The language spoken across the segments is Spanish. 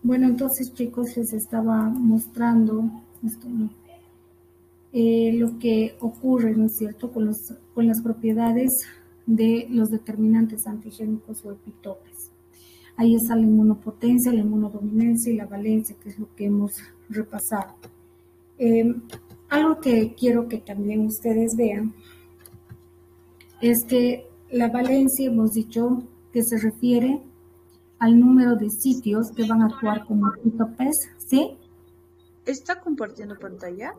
Bueno, entonces chicos, les estaba mostrando esto, ¿no? Lo que ocurre, ¿no es cierto?, con las propiedades de los determinantes antigénicos o epitopes. Ahí está la inmunopotencia, la inmunodominancia y la valencia, que es lo que hemos repasado. Algo que quiero que también ustedes vean es que la valencia hemos dicho que se refiere al número de sitios que van a actuar como epitopes, ¿sí? ¿Está compartiendo pantalla?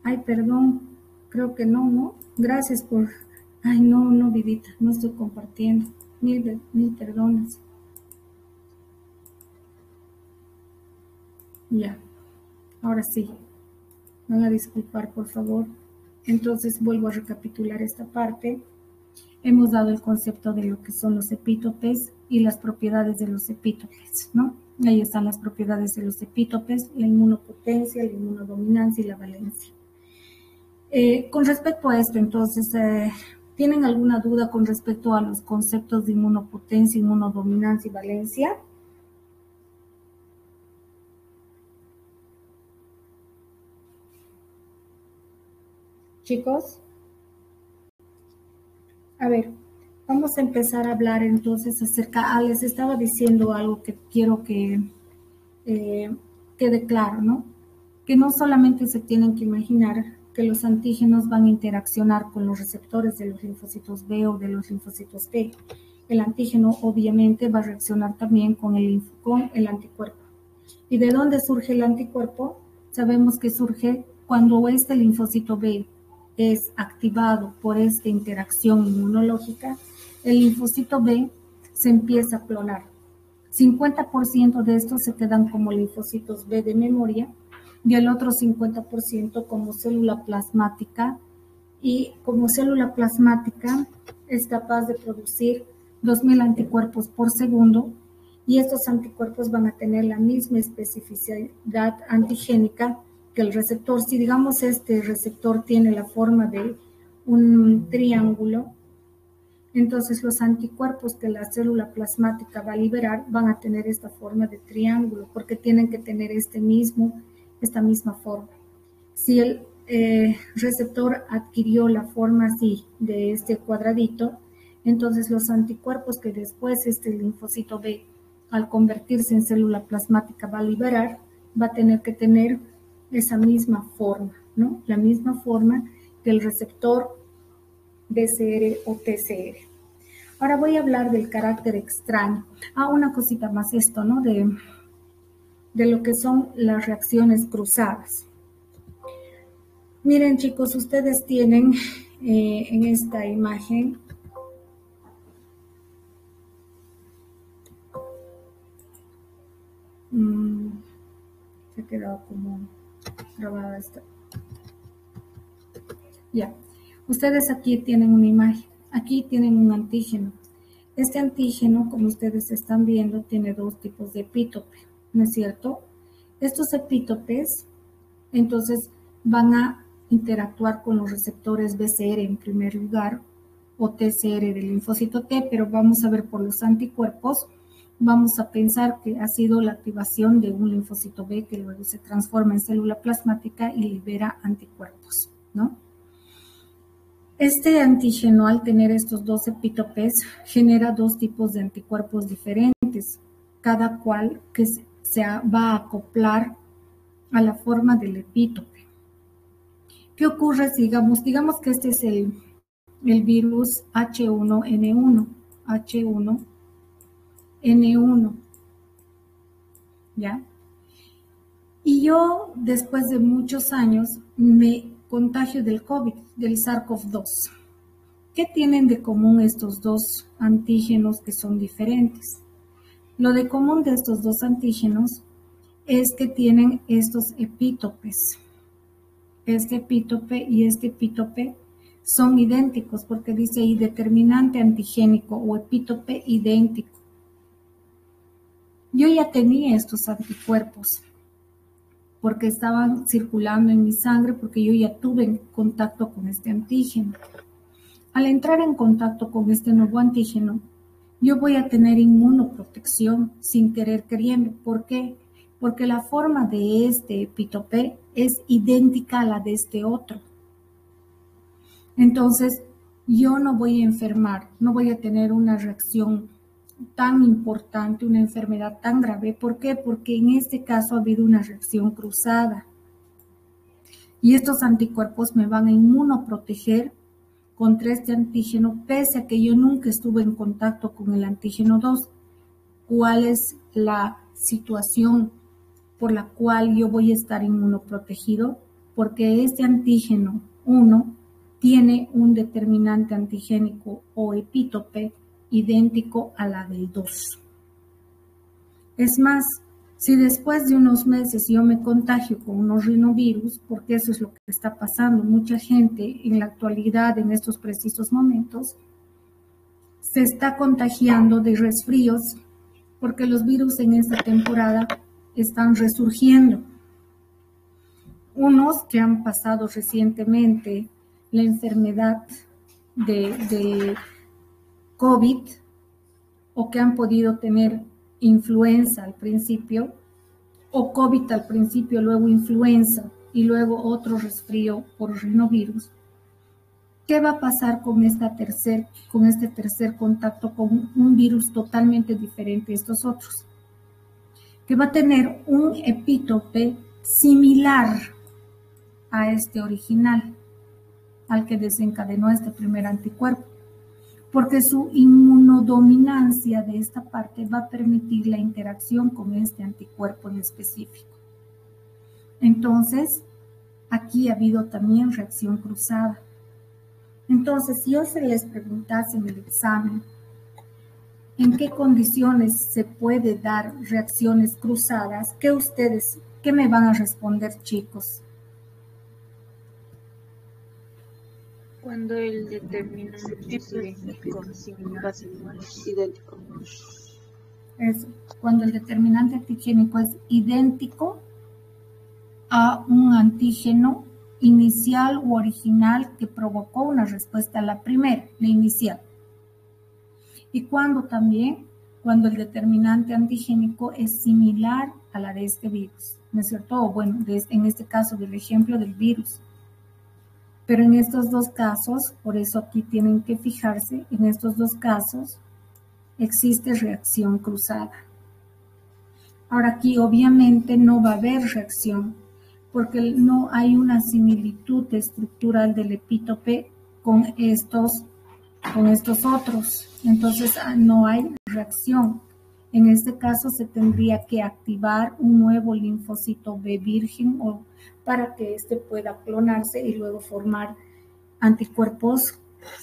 Ay, perdón, creo que no, ¿no? Gracias por... Ay, no, Vivita, no estoy compartiendo. Mil perdones. Ya, ahora sí. Van a disculpar, por favor. Entonces, vuelvo a recapitular esta parte. Hemos dado el concepto de lo que son los epítopes y las propiedades de los epítopes, ¿no? Ahí están las propiedades de los epítopes, la inmunopotencia, la inmunodominancia y la valencia. Con respecto a esto, entonces, ¿tienen alguna duda con respecto a los conceptos de inmunopotencia, inmunodominancia y valencia? Chicos, a ver, vamos a empezar a hablar entonces acerca, les estaba diciendo algo que quiero que quede claro, ¿no? Que no solamente se tienen que imaginar que los antígenos van a interaccionar con los receptores de los linfocitos B o de los linfocitos T. El antígeno obviamente va a reaccionar también con el anticuerpo. ¿Y de dónde surge el anticuerpo? Sabemos que surge cuando este linfocito B es activado por esta interacción inmunológica, el linfocito B se empieza a clonar. 50% de estos se quedan como linfocitos B de memoria y el otro 50% como célula plasmática, y como célula plasmática es capaz de producir 2000 anticuerpos por segundo, y estos anticuerpos van a tener la misma especificidad antigénica que el receptor. Si digamos este receptor tiene la forma de un triángulo, entonces los anticuerpos que la célula plasmática va a liberar van a tener esta forma de triángulo, porque tienen que tener esta misma forma. Si el receptor adquirió la forma así de este cuadradito, entonces los anticuerpos que después este linfocito B, al convertirse en célula plasmática, va a liberar, va a tener que tener esa misma forma, ¿no? La misma forma que el receptor BCR o TCR. Ahora voy a hablar del carácter extraño. Una cosita más esto, ¿no? De lo que son las reacciones cruzadas. Miren, chicos, ustedes tienen en esta imagen se ha quedado como grabada esta. Ya. Ustedes aquí tienen una imagen. Aquí tienen un antígeno. Este antígeno, como ustedes están viendo, tiene dos tipos de epítope, ¿no es cierto? Estos epítopes, entonces, van a interactuar con los receptores BCR en primer lugar, o TCR del linfocito T, pero vamos a ver por los anticuerpos, vamos a pensar que ha sido la activación de un linfocito B que luego se transforma en célula plasmática y libera anticuerpos, ¿no? Este antígeno, al tener estos dos epítopes, genera dos tipos de anticuerpos diferentes, cada cual que se va a acoplar a la forma del epítope. ¿Qué ocurre si digamos que este es el virus H1N1, H1N1, ¿ya? Y yo, después de muchos años, me contagio del COVID, del SARS-CoV-2. ¿Qué tienen de común estos dos antígenos que son diferentes? Lo de común de estos dos antígenos es que tienen estos epítopes. Este epítope y este epítope son idénticos porque dice ahí determinante antigénico o epítope idéntico. Yo ya tenía estos anticuerpos porque estaban circulando en mi sangre, porque yo ya tuve contacto con este antígeno. Al entrar en contacto con este nuevo antígeno, yo voy a tener inmunoprotección sin querer queriendo. ¿Por qué? Porque la forma de este epitope es idéntica a la de este otro. Entonces, yo no voy a enfermar, no voy a tener una reacción tan importante, una enfermedad tan grave. ¿Por qué? Porque en este caso ha habido una reacción cruzada. Y estos anticuerpos me van a inmunoproteger contra este antígeno, pese a que yo nunca estuve en contacto con el antígeno 2. ¿Cuál es la situación por la cual yo voy a estar inmunoprotegido? Porque este antígeno 1 tiene un determinante antigénico o epítope idéntico a la del 2. Es más, si después de unos meses yo me contagio con unos rinovirus, porque eso es lo que está pasando, mucha gente en la actualidad, en estos precisos momentos, se está contagiando de resfríos, porque los virus en esta temporada están resurgiendo. Unos que han pasado recientemente la enfermedad de COVID o que han podido tener influenza al principio, o COVID al principio, luego influenza y luego otro resfrío por rinovirus. ¿Qué va a pasar con este tercer contacto con un virus totalmente diferente a estos otros? Que va a tener un epítope similar a este original, al que desencadenó este primer anticuerpo, porque su inmunodominancia de esta parte va a permitir la interacción con este anticuerpo en específico. Entonces, aquí ha habido también reacción cruzada. Entonces, si yo se les preguntase en el examen, ¿en qué condiciones se puede dar reacciones cruzadas? ¿Qué me van a responder, chicos? Cuando el determinante es idéntico. Es cuando el determinante antigénico es idéntico a un antígeno inicial u original que provocó una respuesta a la primera, la inicial. Y cuando el determinante antigénico es similar a la de este virus, ¿no es cierto? O bueno, en este caso del ejemplo del virus. Pero en estos dos casos, por eso aquí tienen que fijarse, en estos dos casos existe reacción cruzada. Ahora aquí obviamente no va a haber reacción, porque no hay una similitud estructural del epítope con estos otros. Entonces no hay reacción. En este caso se tendría que activar un nuevo linfocito B virgen para que éste pueda clonarse y luego formar anticuerpos,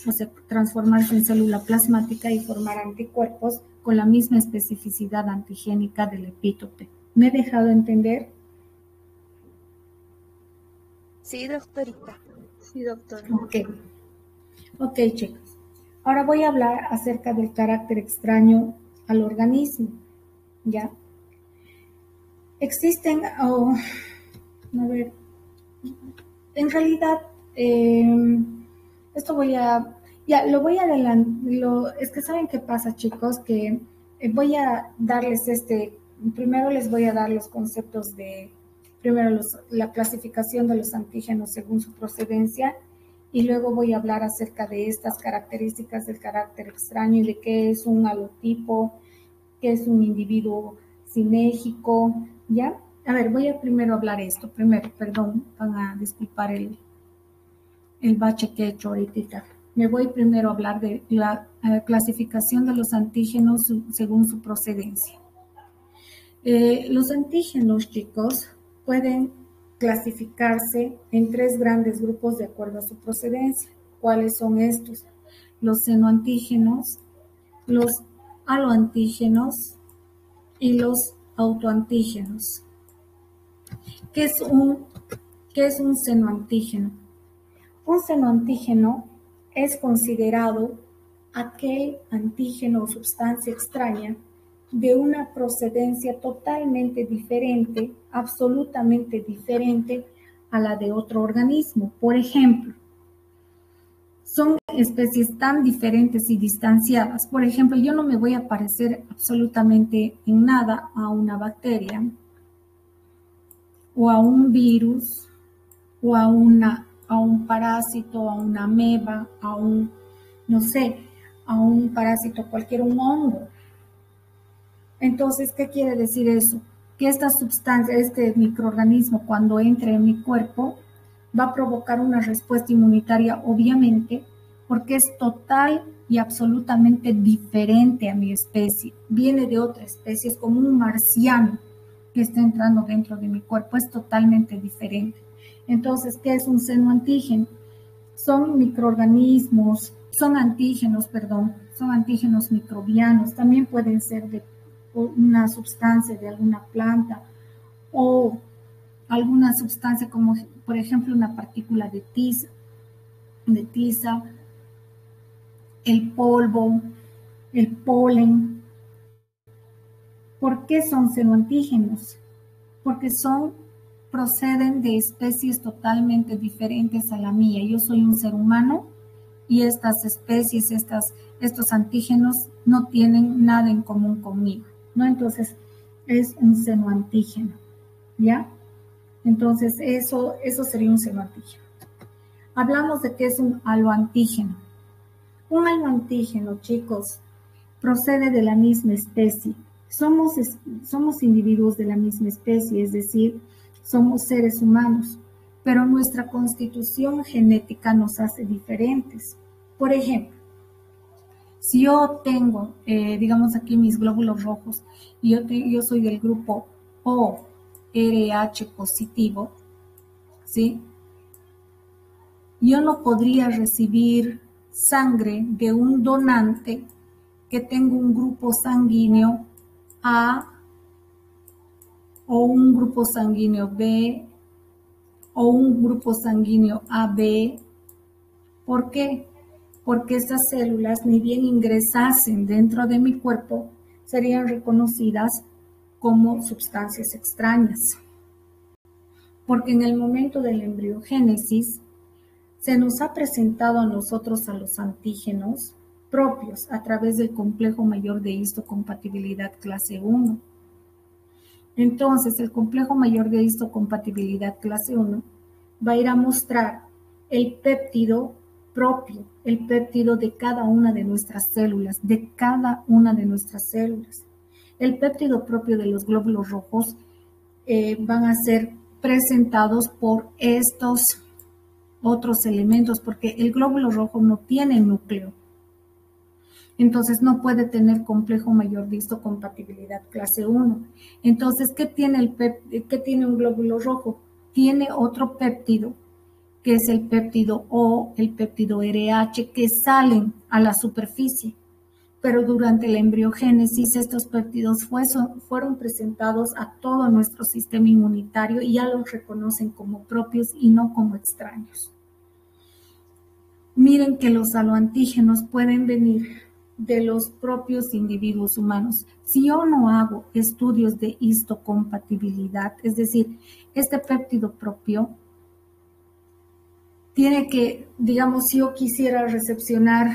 o sea, transformarse en célula plasmática y formar anticuerpos con la misma especificidad antigénica del epítope. ¿Me he dejado entender? Sí, doctorita. Sí, doctora. Ok, chicos. Ahora voy a hablar acerca del carácter extraño al organismo, ¿ya? Existen, a ver, en realidad, esto lo voy a adelantar, es que saben qué pasa, chicos, que voy a darles primero les voy a dar los conceptos primero la clasificación de los antígenos según su procedencia, y luego voy a hablar acerca de estas características del carácter extraño y de qué es un halotipo, qué es un individuo sinérgico, ¿ya? A ver, voy a primero hablar esto. Perdón, van a disculpar el bache que he hecho ahorita. Me voy primero a hablar de la clasificación de los antígenos según su procedencia. Los antígenos, chicos, pueden clasificarse en tres grandes grupos de acuerdo a su procedencia. ¿Cuáles son estos? Los senoantígenos, los aloantígenos y los autoantígenos. ¿Qué es un senoantígeno? Un senoantígeno es considerado aquel antígeno o sustancia extraña de una procedencia totalmente diferente, absolutamente diferente a la de otro organismo. Por ejemplo, son especies tan diferentes y distanciadas. Por ejemplo, yo no me voy a parecer absolutamente en nada a una bacteria o a un virus o a un parásito, a una ameba, a un, no sé, a un parásito, cualquier un hongo. Entonces, ¿qué quiere decir eso? Que esta sustancia, este microorganismo, cuando entre en mi cuerpo, va a provocar una respuesta inmunitaria, obviamente, porque es total y absolutamente diferente a mi especie. Viene de otra especie, es como un marciano que está entrando dentro de mi cuerpo, es totalmente diferente. Entonces, ¿qué es un seno antígeno? Son microorganismos, son antígenos, perdón, son antígenos microbianos, también pueden ser de una sustancia de alguna planta o alguna sustancia como por ejemplo una partícula de tiza, el polvo, el polen. ¿Por qué son senoantígenos? Porque proceden de especies totalmente diferentes a la mía. Yo soy un ser humano y estas especies, estos antígenos no tienen nada en común conmigo, ¿no? Entonces es un senoantígeno, ¿ya? Entonces eso sería un senoantígeno. Hablamos de que es un haloantígeno. Un haloantígeno, chicos, procede de la misma especie. Somos individuos de la misma especie, es decir, somos seres humanos, pero nuestra constitución genética nos hace diferentes. Por ejemplo, si yo tengo, digamos aquí mis glóbulos rojos, y yo soy del grupo ORH positivo, ¿sí? Yo no podría recibir sangre de un donante que tenga un grupo sanguíneo A o un grupo sanguíneo B o un grupo sanguíneo AB. ¿Por qué? Porque estas células, ni bien ingresasen dentro de mi cuerpo, serían reconocidas como sustancias extrañas. Porque en el momento de la embriogénesis, se nos ha presentado a nosotros a los antígenos propios a través del complejo mayor de histocompatibilidad clase 1. Entonces, el complejo mayor de histocompatibilidad clase 1 va a ir a mostrar el péptido propio, el péptido de cada una de nuestras células, de cada una de nuestras células. El péptido propio de los glóbulos rojos van a ser presentados por estos otros elementos, porque el glóbulo rojo no tiene núcleo. Entonces no puede tener complejo mayor de histocompatibilidad clase 1. Entonces, ¿qué tiene un glóbulo rojo? Tiene otro péptido, que es el péptido O, el péptido RH, que salen a la superficie. Pero durante la embriogénesis estos péptidos fueron presentados a todo nuestro sistema inmunitario y ya los reconocen como propios y no como extraños. Miren que los haloantígenos pueden venir de los propios individuos humanos. Si yo no hago estudios de histocompatibilidad, es decir, este péptido propio tiene que, digamos, si yo quisiera recepcionar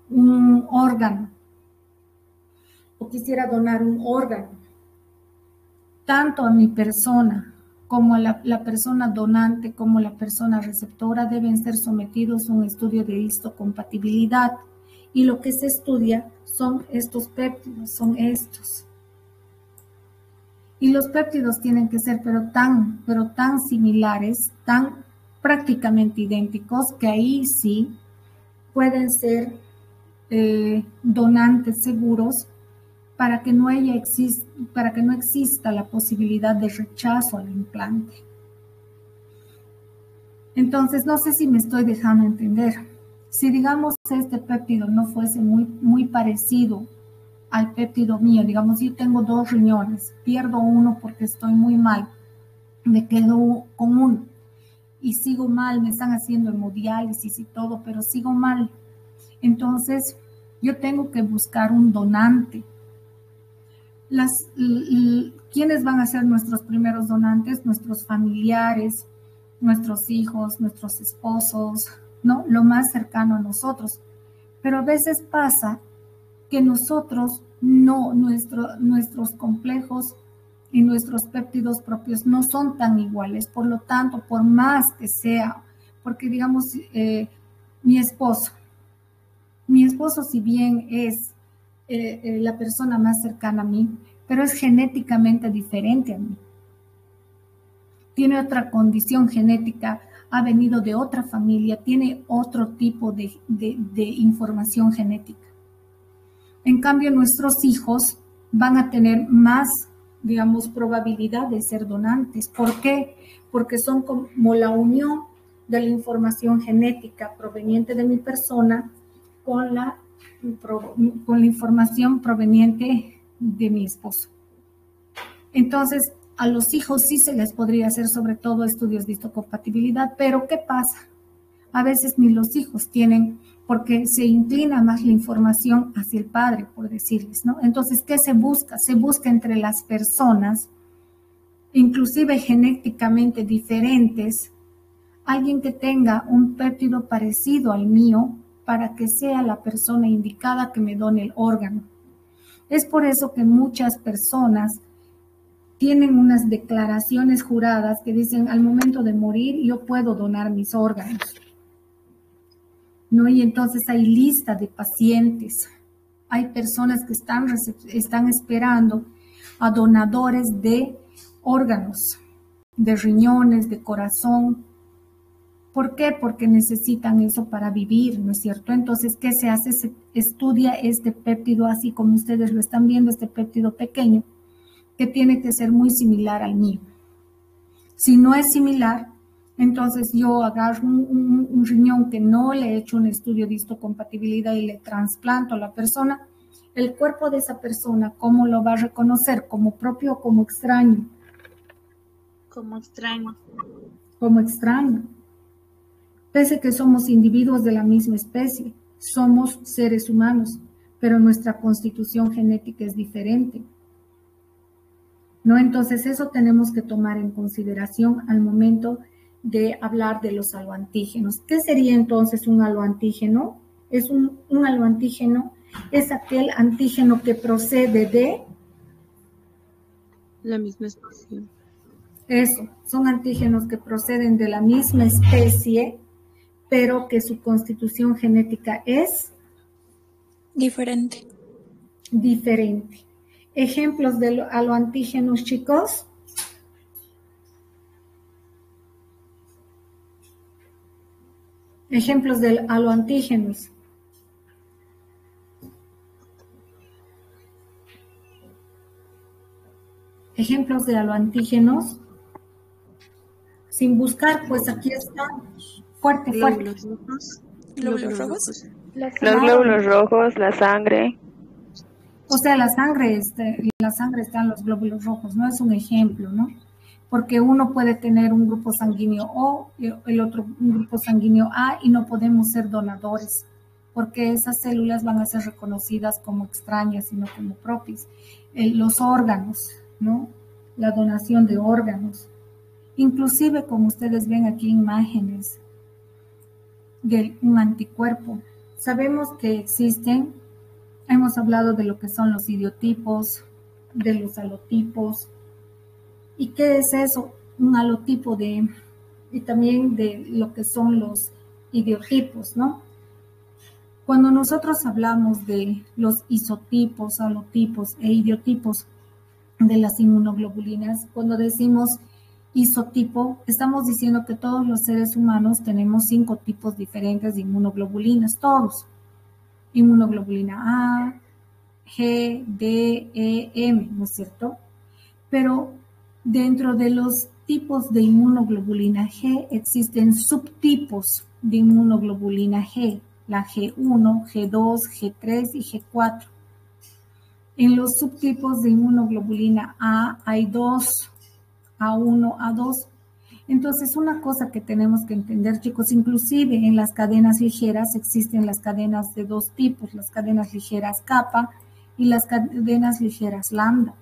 un órgano o quisiera donar un órgano, tanto a mi persona como a la persona donante, como la persona receptora, deben ser sometidos a un estudio de histocompatibilidad. Y lo que se estudia son estos péptidos, son estos. Y los péptidos tienen que ser pero tan similares, tan prácticamente idénticos, que ahí sí pueden ser donantes seguros para que no exista la posibilidad de rechazo al implante. Entonces, no sé si me estoy dejando entender. Si, digamos, este péptido no fuese muy parecido al péptido mío, digamos, yo tengo 2 riñones, pierdo uno porque estoy muy mal, me quedo con uno y sigo mal, me están haciendo hemodiálisis y todo, pero sigo mal. Entonces, yo tengo que buscar un donante. ¿Quiénes van a ser nuestros primeros donantes? Nuestros familiares, nuestros hijos, nuestros esposos, ¿no? Lo más cercano a nosotros. Pero a veces pasa que nosotros no, nuestros complejos y nuestros péptidos propios no son tan iguales. Por lo tanto, por más que sea, porque digamos, mi esposo si bien es la persona más cercana a mí, pero es genéticamente diferente a mí. Tiene otra condición genética, ha venido de otra familia, tiene otro tipo de información genética. En cambio, nuestros hijos van a tener más, digamos, probabilidad de ser donantes. ¿Por qué? Porque son como la unión de la información genética proveniente de mi persona con la información proveniente de mi esposo. Entonces, a los hijos sí se les podría hacer sobre todo estudios de histocompatibilidad, pero ¿qué pasa? A veces ni los hijos tienen, porque se inclina más la información hacia el padre, por decirles, ¿no? Entonces, ¿qué se busca? Se busca entre las personas, inclusive genéticamente diferentes, alguien que tenga un péptido parecido al mío para que sea la persona indicada que me done el órgano. Es por eso que muchas personas tienen unas declaraciones juradas que dicen al momento de morir yo puedo donar mis órganos, ¿no? Y entonces hay lista de pacientes, hay personas que están esperando a donadores de órganos, de riñones, de corazón. ¿Por qué? Porque necesitan eso para vivir, ¿no es cierto? Entonces, ¿qué se hace? Se estudia este péptido, así como ustedes lo están viendo, este péptido pequeño, que tiene que ser muy similar al mío. Si no es similar, entonces yo agarro un riñón que no le he hecho un estudio de histocompatibilidad y le trasplanto a la persona. El cuerpo de esa persona, ¿cómo lo va a reconocer? ¿Como propio o como extraño? Como extraño. Como extraño. Pese que somos individuos de la misma especie, somos seres humanos, pero nuestra constitución genética es diferente, ¿no? Entonces eso tenemos que tomar en consideración al momento de hablar de los haloantígenos. ¿Qué sería entonces un haloantígeno? Es un haloantígeno, es aquel antígeno que procede de la misma especie. Eso, son antígenos que proceden de la misma especie, pero que su constitución genética es diferente. Ejemplos de haloantígenos, chicos. Ejemplos de haloantígenos. Ejemplos de haloantígenos. Sin buscar, pues aquí están. Fuerte. Glóbulos rojos. Glóbulos rojos. Los glóbulos rojos, la sangre. O sea, la sangre están los glóbulos rojos, no es un ejemplo, ¿no? Porque uno puede tener un grupo sanguíneo O, el otro un grupo sanguíneo A, y no podemos ser donadores, porque esas células van a ser reconocidas como extrañas y no como propias. Los órganos, ¿no? La donación de órganos. Inclusive, como ustedes ven aquí imágenes de un anticuerpo. Sabemos que existen, hemos hablado de lo que son los idiotipos, de los halotipos. ¿Y qué es eso? Un halotipo y también de lo que son los idiotipos, ¿no? Cuando nosotros hablamos de los isotipos, halotipos e idiotipos de las inmunoglobulinas, cuando decimos isotipo, estamos diciendo que todos los seres humanos tenemos 5 tipos diferentes de inmunoglobulinas, todos. Inmunoglobulina A, G, D, E, M, ¿no es cierto? Pero dentro de los tipos de inmunoglobulina G existen subtipos de inmunoglobulina G, la G1, G2, G3 y G4. En los subtipos de inmunoglobulina A hay 2, A1, A2. Entonces, una cosa que tenemos que entender, chicos, inclusive en las cadenas ligeras existen las cadenas de 2 tipos, las cadenas ligeras kappa y las cadenas ligeras lambda.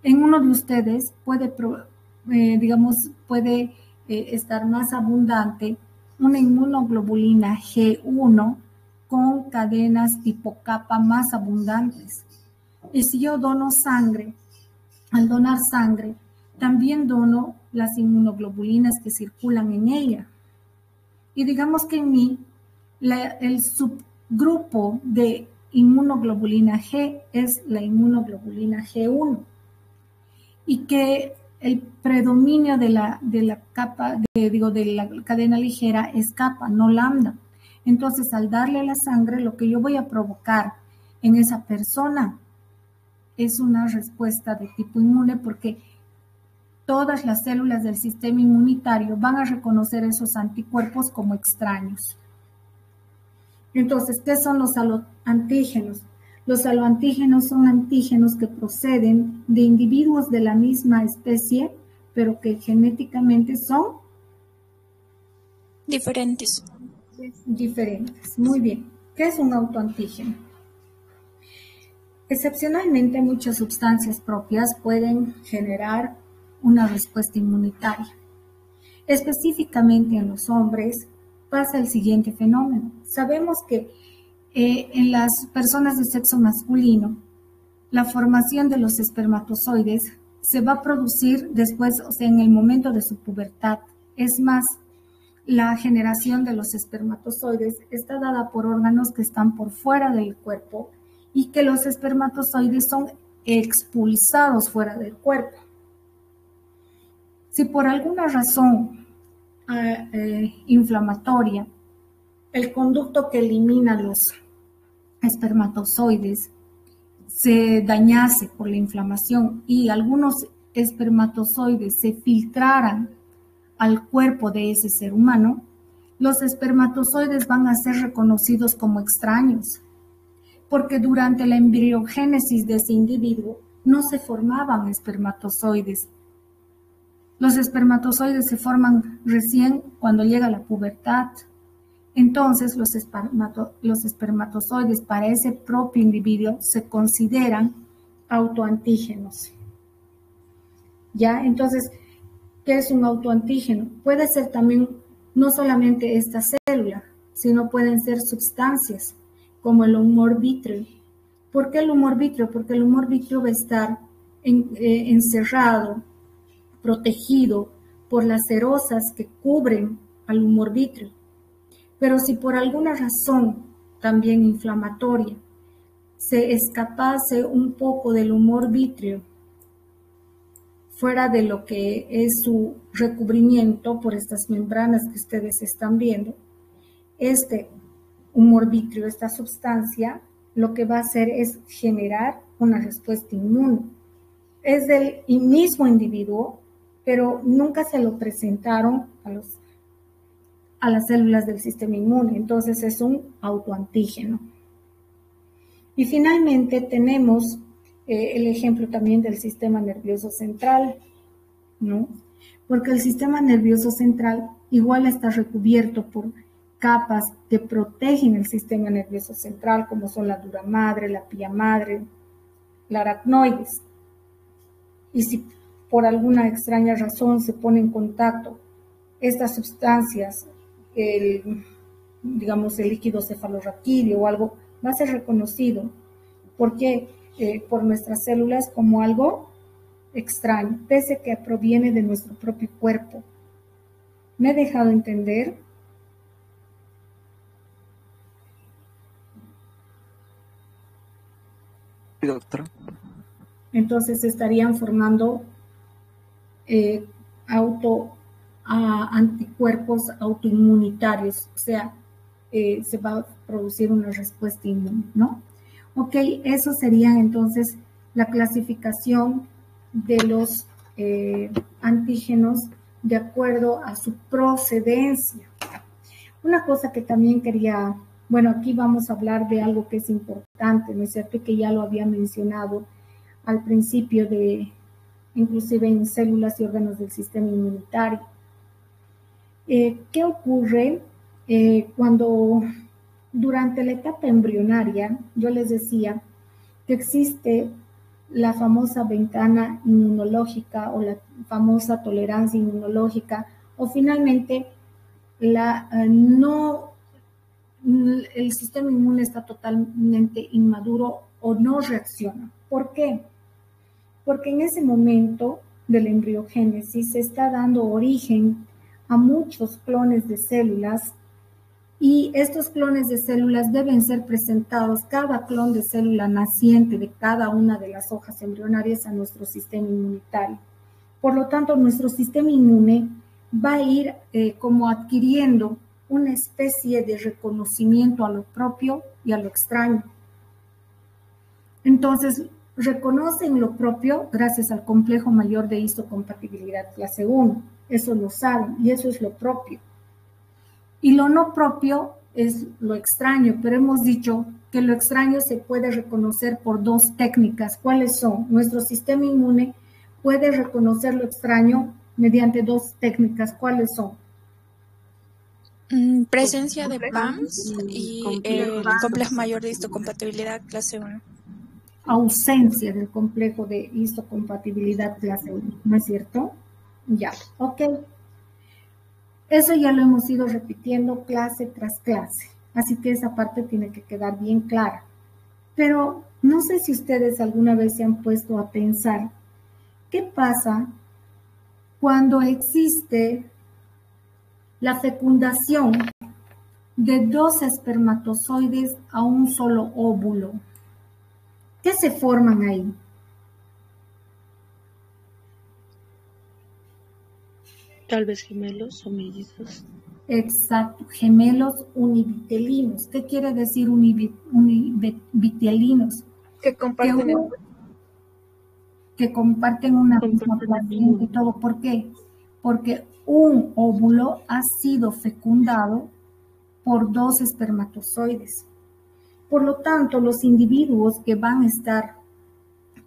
En uno de ustedes puede estar más abundante una inmunoglobulina G1 con cadenas tipo capa más abundantes. Y si yo dono sangre, al donar sangre, también dono las inmunoglobulinas que circulan en ella. Y digamos que en mí, el subgrupo de inmunoglobulina G es la inmunoglobulina G1. Y que el predominio de la capa, de la cadena ligera es capa, no lambda. Entonces, al darle la sangre, lo que yo voy a provocar en esa persona es una respuesta de tipo inmune, porque todas las células del sistema inmunitario van a reconocer esos anticuerpos como extraños. Entonces, ¿qué son los aloantígenos? Los aloantígenos son antígenos que proceden de individuos de la misma especie, pero que genéticamente son Diferentes. diferentes. Muy bien. ¿Qué es un autoantígeno? Excepcionalmente, muchas sustancias propias pueden generar una respuesta inmunitaria. Específicamente en los hombres pasa el siguiente fenómeno. Sabemos que en las personas de sexo masculino, la formación de los espermatozoides se va a producir después, o sea, en el momento de su pubertad. Es más, la generación de los espermatozoides está dada por órganos que están por fuera del cuerpo y que los espermatozoides son expulsados fuera del cuerpo. Si por alguna razón inflamatoria, el conducto que elimina los espermatozoides se dañase por la inflamación y algunos espermatozoides se filtraran al cuerpo de ese ser humano, los espermatozoides van a ser reconocidos como extraños, porque durante la embriogénesis de ese individuo no se formaban espermatozoides. Los espermatozoides se forman recién cuando llega la pubertad. Entonces, los espermatozoides para ese propio individuo se consideran autoantígenos. ¿Ya? Entonces, ¿qué es un autoantígeno? Puede ser también no solamente esta célula, sino pueden ser sustancias como el humor vítreo. ¿Por qué el humor vítreo? Porque el humor vítreo va a estar encerrado, protegido por las serosas que cubren al humor vítreo. Pero si por alguna razón también inflamatoria se escapase un poco del humor vítreo fuera de lo que es su recubrimiento por estas membranas que ustedes están viendo, este humor vítreo, esta sustancia, lo que va a hacer es generar una respuesta inmune. Es del mismo individuo, pero nunca se lo presentaron a las células del sistema inmune. Entonces es un autoantígeno. Y finalmente tenemos el ejemplo también del sistema nervioso central, ¿no? Porque el sistema nervioso central igual está recubierto por capas que protegen el sistema nervioso central, como son la dura madre, la pía madre, la aracnoides. Y si por alguna extraña razón se pone en contacto estas sustancias, el líquido cefalorraquídeo o algo, va a ser reconocido porque por nuestras células como algo extraño, pese a que proviene de nuestro propio cuerpo. ¿Me he dejado entender? Sí, doctora. Entonces estarían formando anticuerpos autoinmunitarios, o sea, se va a producir una respuesta inmune, ¿no? Ok, eso sería entonces la clasificación de los antígenos de acuerdo a su procedencia. Una cosa que también quería, bueno, aquí vamos a hablar de algo que es importante, ¿no es cierto? Que ya lo había mencionado al principio inclusive en células y órganos del sistema inmunitario. ¿Qué ocurre cuando durante la etapa embrionaria, yo les decía que existe la famosa ventana inmunológica o la famosa tolerancia inmunológica, o finalmente no, el sistema inmune está totalmente inmaduro o no reacciona. ¿Por qué? Porque en ese momento de la embriogénesis se está dando origen a muchos clones de células y estos clones de células deben ser presentados, cada clon de célula naciente de cada una de las hojas embrionarias a nuestro sistema inmunitario. Por lo tanto, nuestro sistema inmune va a ir como adquiriendo una especie de reconocimiento a lo propio y a lo extraño. Entonces, reconocen lo propio gracias al complejo mayor de histocompatibilidad clase 1. Eso lo saben y eso es lo propio. Y lo no propio es lo extraño, pero hemos dicho que lo extraño se puede reconocer por dos técnicas. ¿Cuáles son? Nuestro sistema inmune puede reconocer lo extraño mediante dos técnicas. ¿Cuáles son? Presencia de PAMS y el complejo mayor de histocompatibilidad clase 1. Ausencia del complejo de histocompatibilidad clase 1, ¿no es cierto? Ya, ok. Eso ya lo hemos ido repitiendo clase tras clase, así que esa parte tiene que quedar bien clara. Pero no sé si ustedes alguna vez se han puesto a pensar, ¿qué pasa cuando existe la fecundación de dos espermatozoides a un solo óvulo? ¿Qué se forman ahí? Tal vez gemelos o mellizos. Exacto, gemelos univitelinos. ¿Qué quiere decir univitelinos? Que comparten que comparten una misma placenta y todo. ¿Por qué? Porque un óvulo ha sido fecundado por dos espermatozoides. Por lo tanto, los individuos que van a estar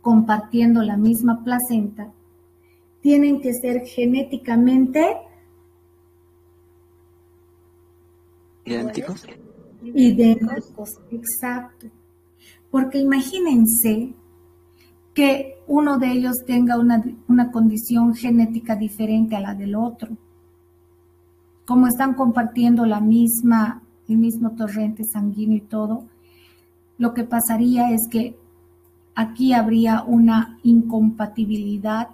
compartiendo la misma placenta tienen que ser genéticamente idénticos. idénticos, exacto. Porque imagínense que uno de ellos tenga una condición genética diferente a la del otro. Como están compartiendo el mismo torrente sanguíneo y todo, lo que pasaría es que aquí habría una incompatibilidad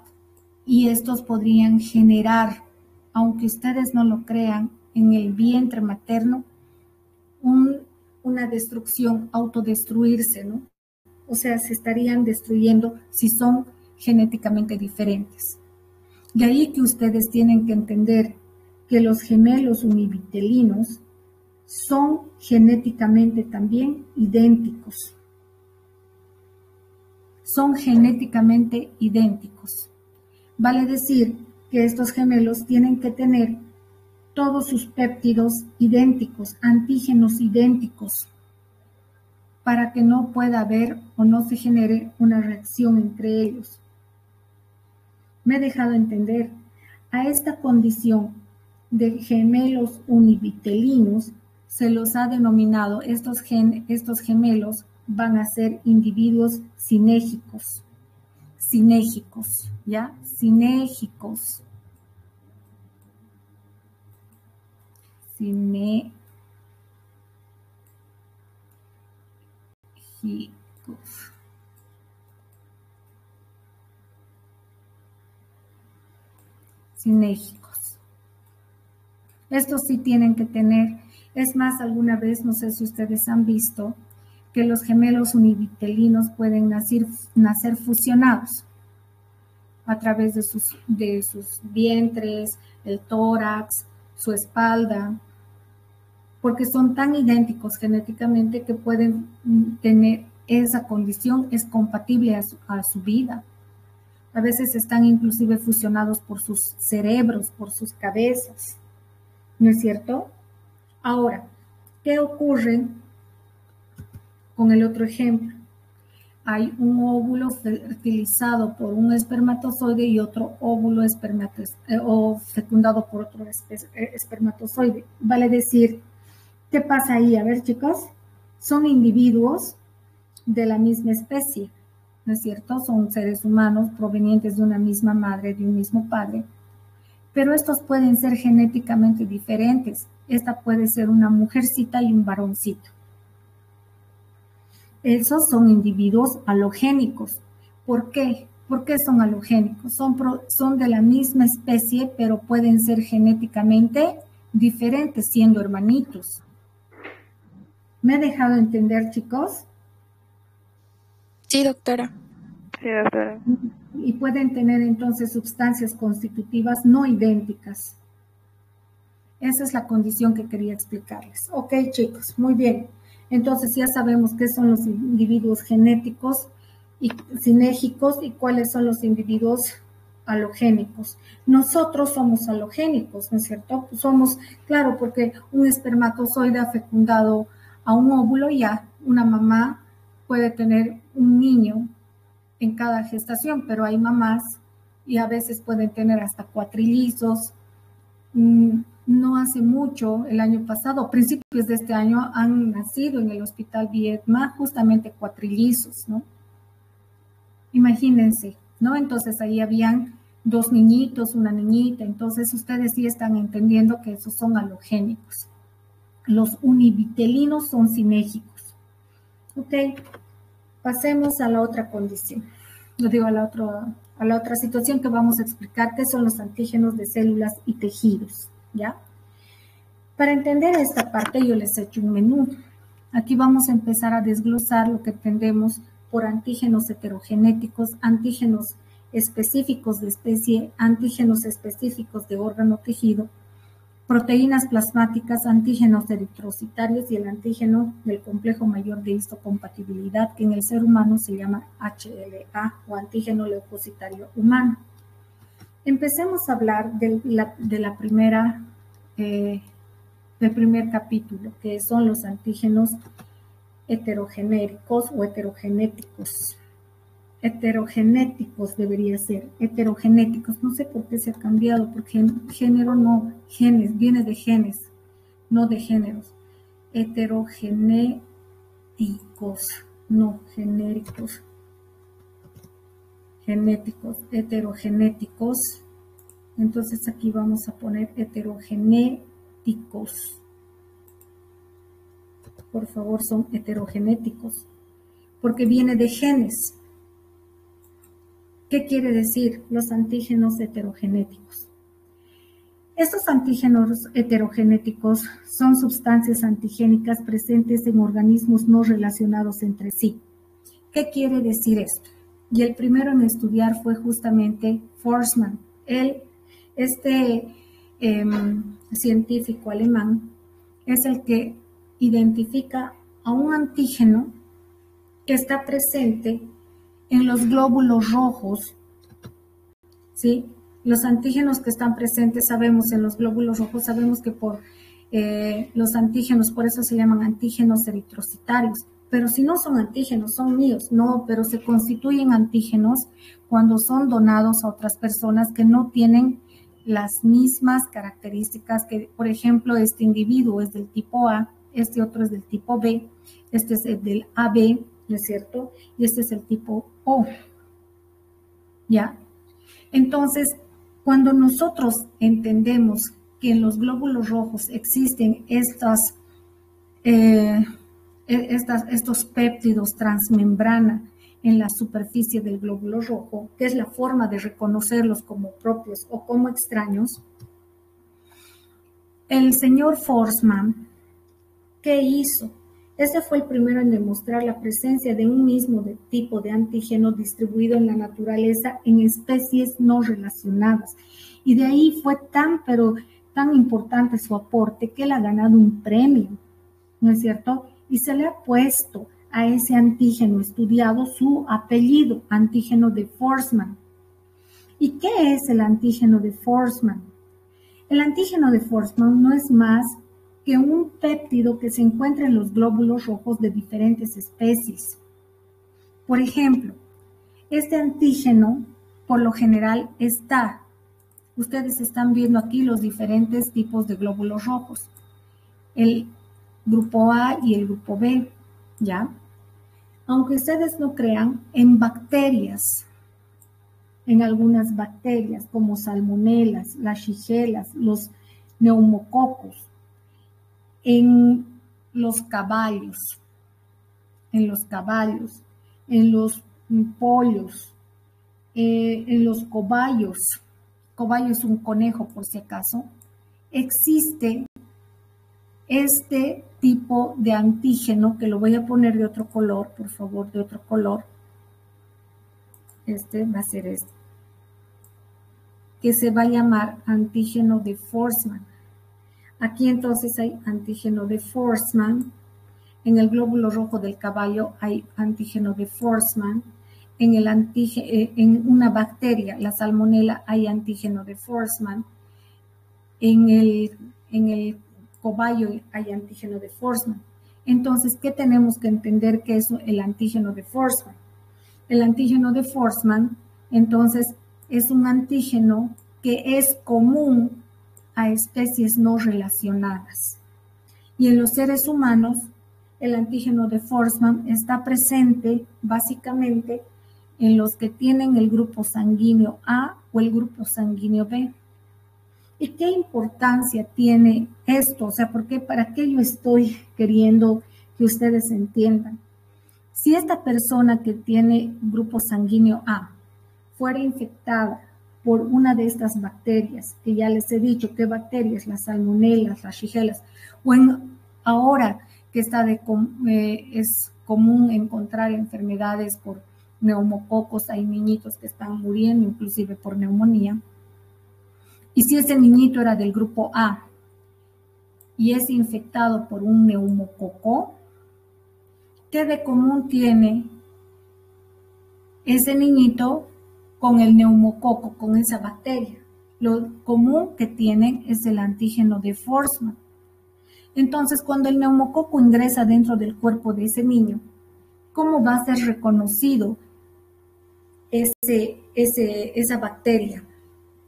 y estos podrían generar, aunque ustedes no lo crean, en el vientre materno, una destrucción, autodestruirse, ¿no? O sea, se estarían destruyendo si son genéticamente diferentes. De ahí que ustedes tienen que entender que los gemelos univitelinos son genéticamente también idénticos. Son genéticamente idénticos. Vale decir que estos gemelos tienen que tener todos sus péptidos idénticos, antígenos idénticos, para que no pueda haber o no se genere una reacción entre ellos. Me he dejado entender. A esta condición de gemelos univitelinos se los ha denominado, estos gemelos van a ser individuos sinérgicos, ¿ya? Sinérgicos. Sinérgicos. Estos sí tienen que tener, es más, alguna vez, no sé si ustedes han visto, que los gemelos univitelinos pueden nacer fusionados a través de sus vientres, el tórax, su espalda, porque son tan idénticos genéticamente que pueden tener esa condición, es compatible a su vida. A veces están inclusive fusionados por sus cerebros, por sus cabezas, ¿no es cierto? Ahora, ¿qué ocurre con el otro ejemplo? Hay un óvulo fertilizado por un espermatozoide y otro óvulo fecundado por otro espermatozoide. Vale decir, ¿qué pasa ahí? A ver, chicos, son individuos de la misma especie, ¿no es cierto? Son seres humanos provenientes de una misma madre, de un mismo padre, pero estos pueden ser genéticamente diferentes. Esta puede ser una mujercita y un varoncito. Esos son individuos halogénicos. ¿Por qué? ¿Por qué son halogénicos? Son de la misma especie, pero pueden ser genéticamente diferentes, siendo hermanitos. ¿Me he dejado entender, chicos? Sí, doctora. Sí, doctora. Y pueden tener entonces sustancias constitutivas no idénticas. Esa es la condición que quería explicarles. Ok, chicos, muy bien. Entonces ya sabemos qué son los individuos genéticos y sinérgicos y cuáles son los individuos halogénicos. Nosotros somos halogénicos, ¿no es cierto? Somos, claro, porque un espermatozoide ha fecundado a un óvulo y ya una mamá puede tener un niño en cada gestación, pero hay mamás y a veces pueden tener hasta cuatrillizos. No hace mucho, el año pasado, principios de este año, han nacido en el hospital Viedma justamente cuatrillizos, ¿no? Imagínense, ¿no? Entonces ahí habían 2 niñitos, una niñita, entonces ustedes sí están entendiendo que esos son halogénicos. Los univitelinos son sinérgicos. Ok, pasemos a la otra condición. Lo digo a la otra situación que vamos a explicar, que son los antígenos de células y tejidos, ¿ya? Para entender esta parte yo les he hecho un menú. Aquí vamos a empezar a desglosar lo que entendemos por antígenos heterogenéticos, antígenos específicos de especie, antígenos específicos de órgano o tejido, proteínas plasmáticas, antígenos eritrocitarios y el antígeno del complejo mayor de histocompatibilidad, que en el ser humano se llama HLA o antígeno leucocitario humano. Empecemos a hablar del primer capítulo, que son los antígenos heterogenéricos o heterogenéticos. Heterogenéticos debería ser, heterogenéticos, no sé por qué se ha cambiado, porque género no, genes, viene de genes, no de géneros. Heterogenéticos, no genéricos, genéticos, heterogenéticos. Entonces aquí vamos a poner heterogenéticos. Por favor, son heterogenéticos, porque viene de genes. ¿Qué quiere decir los antígenos heterogenéticos? Estos antígenos heterogenéticos son sustancias antigénicas presentes en organismos no relacionados entre sí. ¿Qué quiere decir esto? Y el primero en estudiar fue justamente Forssmann. Este científico alemán es el que identifica a un antígeno que está presente en los glóbulos rojos, ¿sí? Los antígenos que están presentes, sabemos, en los glóbulos rojos, sabemos que por los antígenos, por eso se llaman antígenos eritrocitarios, pero si no son antígenos, son míos, no, pero se constituyen antígenos cuando son donados a otras personas que no tienen las mismas características que, por ejemplo, este individuo es del tipo A, este otro es del tipo B, este es el del AB, ¿no es cierto? Y este es el tipo O, ¿ya? Entonces, cuando nosotros entendemos que en los glóbulos rojos existen estos péptidos transmembrana en la superficie del glóbulo rojo, que es la forma de reconocerlos como propios o como extraños, el señor Forssmann, ¿qué hizo? Este fue el primero en demostrar la presencia de un mismo tipo de antígeno distribuido en la naturaleza en especies no relacionadas. Y de ahí fue tan importante su aporte que él ha ganado un premio, ¿no es cierto? Y se le ha puesto a ese antígeno estudiado su apellido, antígeno de Forssmann. ¿Y qué es el antígeno de Forssmann? El antígeno de Forssmann no es más que un péptido que se encuentra en los glóbulos rojos de diferentes especies. Por ejemplo, este antígeno, por lo general, ustedes están viendo aquí los diferentes tipos de glóbulos rojos. El grupo A y el grupo B, ¿ya? Aunque ustedes no crean, en bacterias en algunas bacterias como salmonelas, las shigelas, los neumococos, en los caballos, en los pollos, en los cobayos. Cobayo es un conejo, por si acaso. Existe este tipo de antígeno, que lo voy a poner de otro color, por favor, de otro color. Este va a ser este, que se va a llamar antígeno de Forssman. Aquí entonces hay antígeno de Forssman. En el glóbulo rojo del caballo hay antígeno de Forssman. En una bacteria, la salmonela, hay antígeno de Forssman. En el cobayo hay antígeno de Forssman. Entonces, ¿qué tenemos que entender que es el antígeno de Forssman? El antígeno de Forssman, entonces, es un antígeno que es común a especies no relacionadas. Y en los seres humanos, el antígeno de Forssman está presente básicamente en los que tienen el grupo sanguíneo A o el grupo sanguíneo B. ¿Y qué importancia tiene esto? O sea, ¿para qué yo estoy queriendo que ustedes entiendan? Si esta persona que tiene grupo sanguíneo A fuera infectada por una de estas bacterias, que ya les he dicho qué bacterias, las salmonelas, las shigelas, ahora que es común encontrar enfermedades por neumococos, hay niñitos que están muriendo inclusive por neumonía. Y si ese niñito era del grupo A y es infectado por un neumococo, ¿qué de común tiene ese niñito con el neumococo, con esa bacteria? Lo común que tienen es el antígeno de Forssman. Entonces, cuando el neumococo ingresa dentro del cuerpo de ese niño, ¿cómo va a ser reconocido esa bacteria?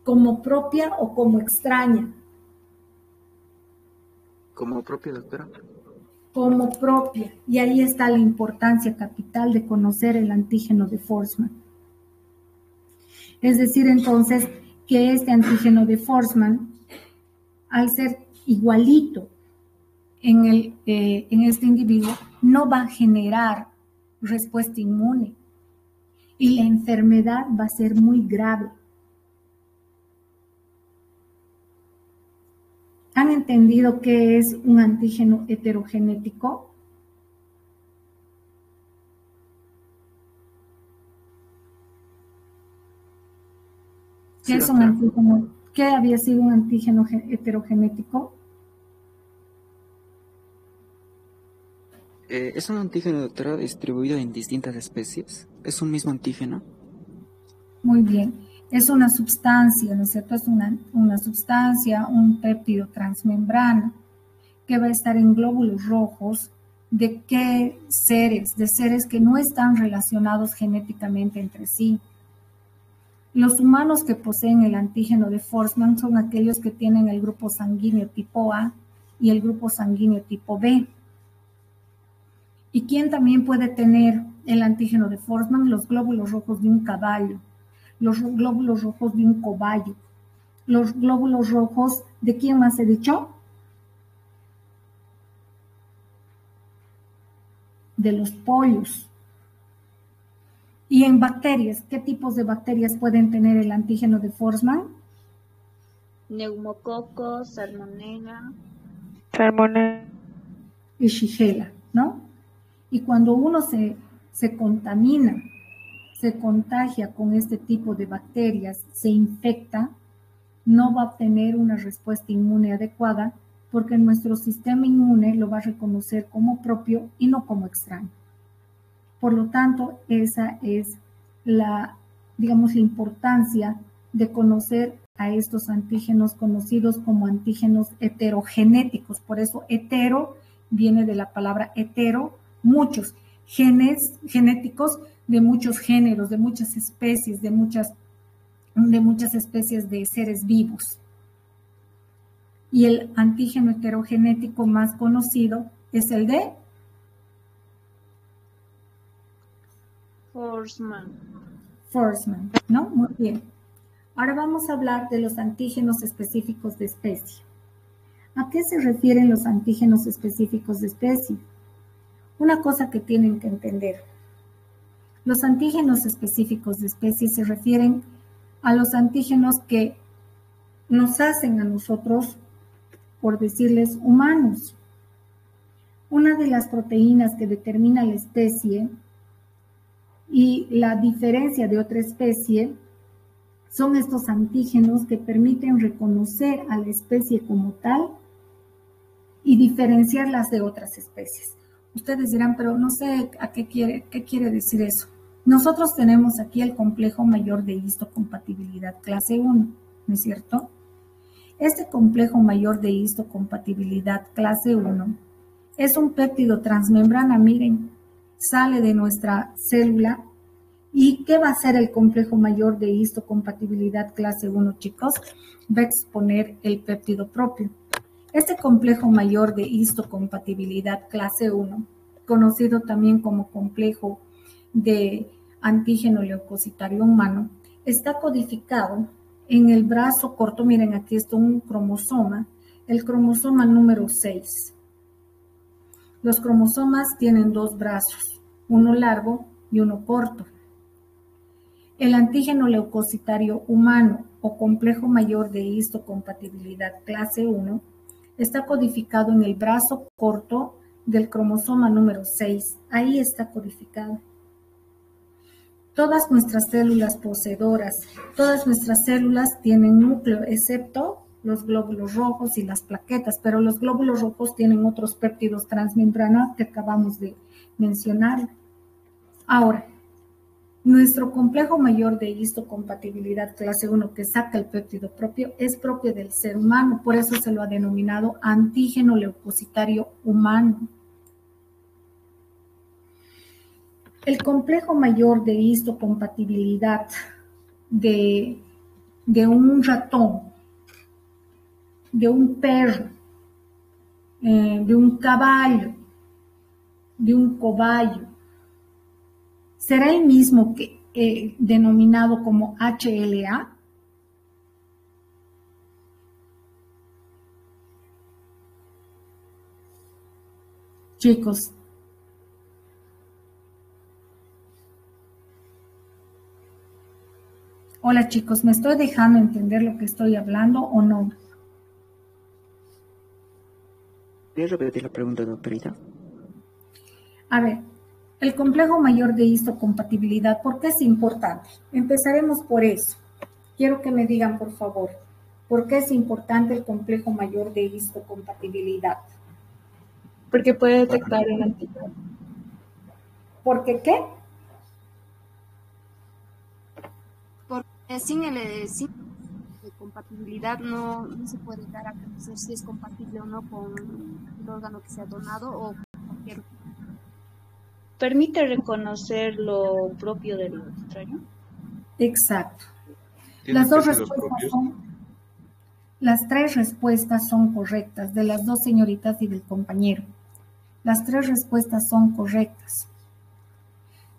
¿Como propia o como extraña? Como propia, doctora. Como propia. Y ahí está la importancia capital de conocer el antígeno de Forssman. Es decir, entonces, que este antígeno de Forssman, al ser igualito en este individuo, no va a generar respuesta inmune. Y la enfermedad va a ser muy grave. ¿Han entendido qué es un antígeno heterogenético? ¿Qué es un antígeno? ¿Qué había sido un antígeno heterogenético? ¿Es un antígeno, doctora, distribuido en distintas especies? ¿Es un mismo antígeno? Muy bien. Es una sustancia, ¿no es cierto? Es una sustancia, un péptido transmembrana que va a estar en glóbulos rojos. ¿De qué seres? De seres que no están relacionados genéticamente entre sí. Los humanos que poseen el antígeno de Forssman son aquellos que tienen el grupo sanguíneo tipo A y el grupo sanguíneo tipo B. ¿Y quién también puede tener el antígeno de Forssman? Los glóbulos rojos de un caballo, los glóbulos rojos de un cobayo, los glóbulos rojos, ¿de quién más he dicho? De los pollos. Y en bacterias, ¿qué tipos de bacterias pueden tener el antígeno de Forssman? Neumococo, salmonella. Y shigella, ¿no? Y cuando uno se contamina, se contagia con este tipo de bacterias, se infecta, no va a obtener una respuesta inmune adecuada porque nuestro sistema inmune lo va a reconocer como propio y no como extraño. Por lo tanto, esa es la importancia de conocer a estos antígenos conocidos como antígenos heterogenéticos. Por eso hetero viene de la palabra hetero, muchos, genes genéticos de muchos géneros, de muchas especies, de muchas especies de seres vivos. Y el antígeno heterogenético más conocido es el de Forssman. Forsman, ¿no? Muy bien. Ahora vamos a hablar de los antígenos específicos de especie. ¿A qué se refieren los antígenos específicos de especie? Una cosa que tienen que entender. Los antígenos específicos de especie se refieren a los antígenos que nos hacen a nosotros, por decirles, humanos. Una de las proteínas que determina la especie y la diferencia de otra especie son estos antígenos que permiten reconocer a la especie como tal y diferenciarlas de otras especies. Ustedes dirán, pero no sé a qué quiere decir eso. Nosotros tenemos aquí el complejo mayor de histocompatibilidad clase 1, ¿no es cierto? Este complejo mayor de histocompatibilidad clase 1 es un péptido transmembrana, miren, sale de nuestra célula. ¿Y qué va a hacer el complejo mayor de histocompatibilidad clase 1, chicos? Va a exponer el péptido propio. Este complejo mayor de histocompatibilidad clase 1, conocido también como complejo de antígeno leucocitario humano, está codificado en el brazo corto. Miren, aquí está un cromosoma, el cromosoma número 6. Los cromosomas tienen dos brazos, uno largo y uno corto. El antígeno leucocitario humano o complejo mayor de histocompatibilidad clase 1 está codificado en el brazo corto del cromosoma número 6. Ahí está codificado. Todas nuestras células poseedoras, todas nuestras células tienen núcleo, excepto los glóbulos rojos y las plaquetas, pero los glóbulos rojos tienen otros péptidos transmembrana que acabamos de mencionar. Ahora, nuestro complejo mayor de histocompatibilidad clase 1 que saca el péptido propio es propio del ser humano, por eso se lo ha denominado antígeno leucocitario humano. El complejo mayor de histocompatibilidad de un ratón, de un perro, de un caballo, de un cobayo, ¿será el mismo que denominado como HLA? Chicos, hola chicos, ¿me estoy dejando entender lo que estoy hablando o no? ¿Puedes repetir la pregunta, doctorita? A ver, el complejo mayor de histocompatibilidad, ¿por qué es importante? Empezaremos por eso. Quiero que me digan, por favor, ¿por qué es importante el complejo mayor de histocompatibilidad? Porque puede detectar el antígeno. ¿Por qué qué? Porque sin el signo de compatibilidad no se puede dar a conocer si es compatible o no con el órgano que se ha donado o cualquier. Permite reconocer lo propio de lo extraño. Exacto. Las tres respuestas son correctas, de las dos señoritas y del compañero. Las tres respuestas son correctas.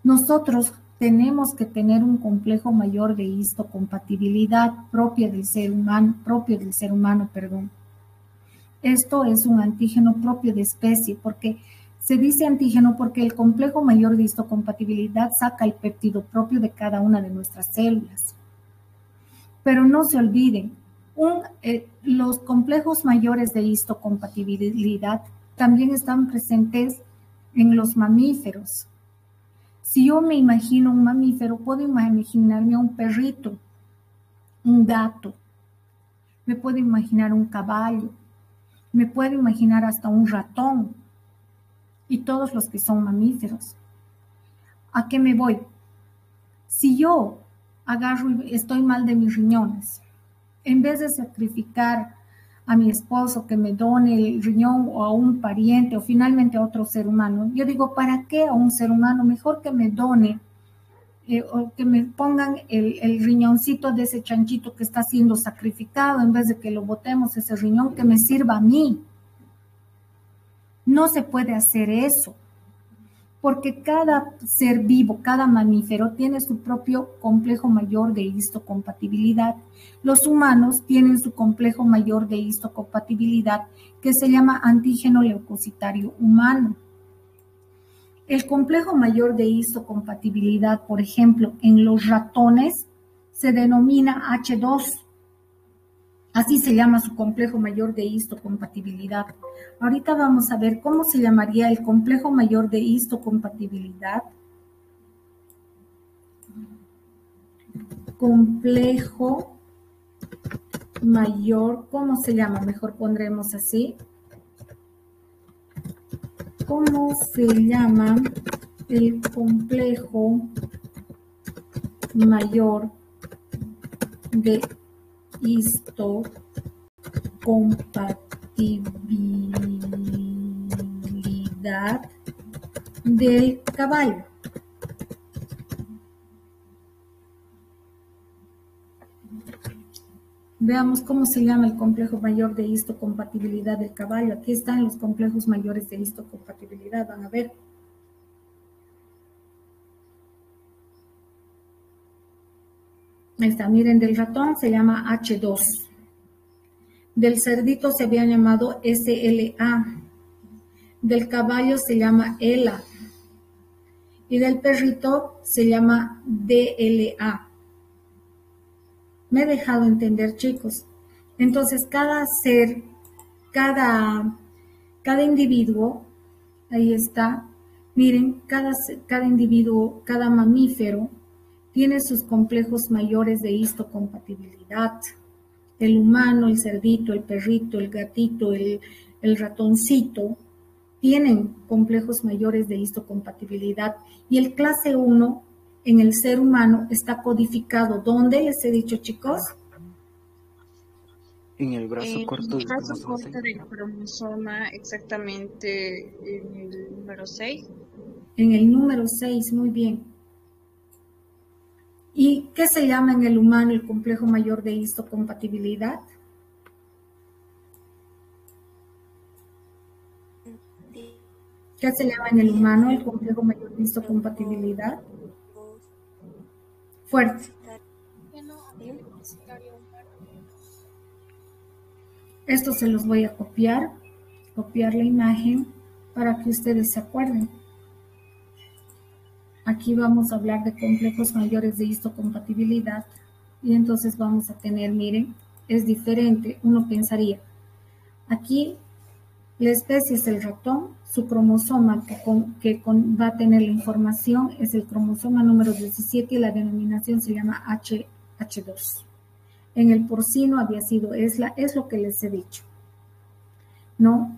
Nosotros tenemos que tener un complejo mayor de histocompatibilidad propio del ser humano. Esto es un antígeno propio de especie, porque se dice antígeno porque el complejo mayor de histocompatibilidad saca el péptido propio de cada una de nuestras células. Pero no se olviden, los complejos mayores de histocompatibilidad también están presentes en los mamíferos. Si yo me imagino un mamífero, puedo imaginarme a un perrito, un gato, me puedo imaginar un caballo, me puedo imaginar hasta un ratón y todos los que son mamíferos. ¿A qué me voy? Si yo agarro y estoy mal de mis riñones, en vez de sacrificar a mi esposo que me done el riñón o a un pariente o finalmente a otro ser humano, yo digo, ¿para qué a un ser humano? Mejor que me done o que me pongan el riñoncito de ese chanchito que está siendo sacrificado, en vez de que lo botemos ese riñón, que me sirva a mí. No se puede hacer eso. porque cada ser vivo, cada mamífero tiene su propio complejo mayor de histocompatibilidad. Los humanos tienen su complejo mayor de histocompatibilidad que se llama antígeno leucocitario humano. El complejo mayor de histocompatibilidad, por ejemplo, en los ratones se denomina H2. Así se llama su complejo mayor de histocompatibilidad. Ahorita vamos a ver cómo se llamaría el complejo mayor de histocompatibilidad. Complejo mayor, ¿cómo se llama? Mejor pondremos así. ¿Cómo se llama el complejo mayor de histocompatibilidad del caballo? Veamos cómo se llama el complejo mayor de histocompatibilidad del caballo. Aquí están los complejos mayores de histocompatibilidad, van a ver. Ahí está, miren, del ratón se llama H2. Del cerdito se había llamado SLA. Del caballo se llama ELA. Y del perrito se llama DLA. Me he dejado entender, chicos. Entonces, cada ser, cada individuo, ahí está, miren, cada individuo, cada mamífero, tiene sus complejos mayores de histocompatibilidad. El humano, el cerdito, el perrito, el gatito, el ratoncito, tienen complejos mayores de histocompatibilidad. Y el clase 1 en el ser humano está codificado. ¿Dónde les he dicho, chicos? En el brazo corto del brazo cromosoma corto 6. del cromosoma, exactamente en el número 6. En el número 6, muy bien. ¿Y qué se llama en el humano el complejo mayor de histocompatibilidad? ¿Qué se llama en el humano el complejo mayor de histocompatibilidad? Fuerte. Esto se los voy a copiar la imagen para que ustedes se acuerden. Aquí vamos a hablar de complejos mayores de histocompatibilidad y entonces vamos a tener, miren, es diferente, uno pensaría. Aquí la especie es el ratón, su cromosoma que va a tener la información es el cromosoma número 17 y la denominación se llama H2. En el porcino había sido es lo que les he dicho, ¿no?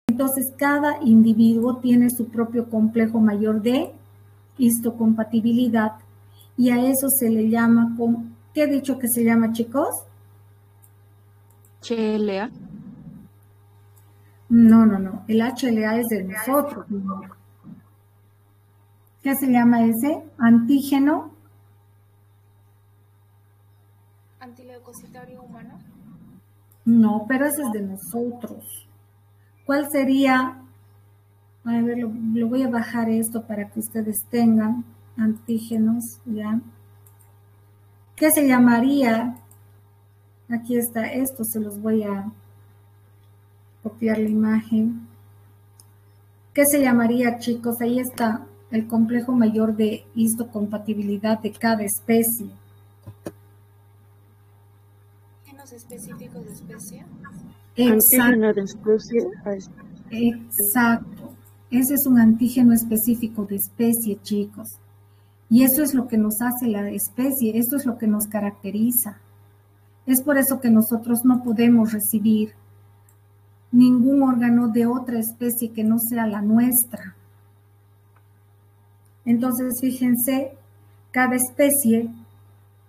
Entonces, cada individuo tiene su propio complejo mayor de histocompatibilidad y a eso se le llama, ¿qué he dicho que se llama, chicos? HLA. No, el HLA es de nosotros. ¿Qué se llama ese? Antígeno antileucocitario humano. No, pero ese es de nosotros. ¿Cuál sería? A ver, lo voy a bajar esto para que ustedes tengan antígenos, ¿ya? ¿Qué se llamaría? Aquí está esto, se los voy a copiar la imagen. ¿Qué se llamaría, chicos? Ahí está el complejo mayor de histocompatibilidad de cada especie. ¿Genos específicos de especie? Antígeno de especie a especie. Exacto. Ese es un antígeno específico de especie, chicos. Y eso es lo que nos hace la especie, eso es lo que nos caracteriza. Es por eso que nosotros no podemos recibir ningún órgano de otra especie que no sea la nuestra. Entonces, fíjense, cada especie,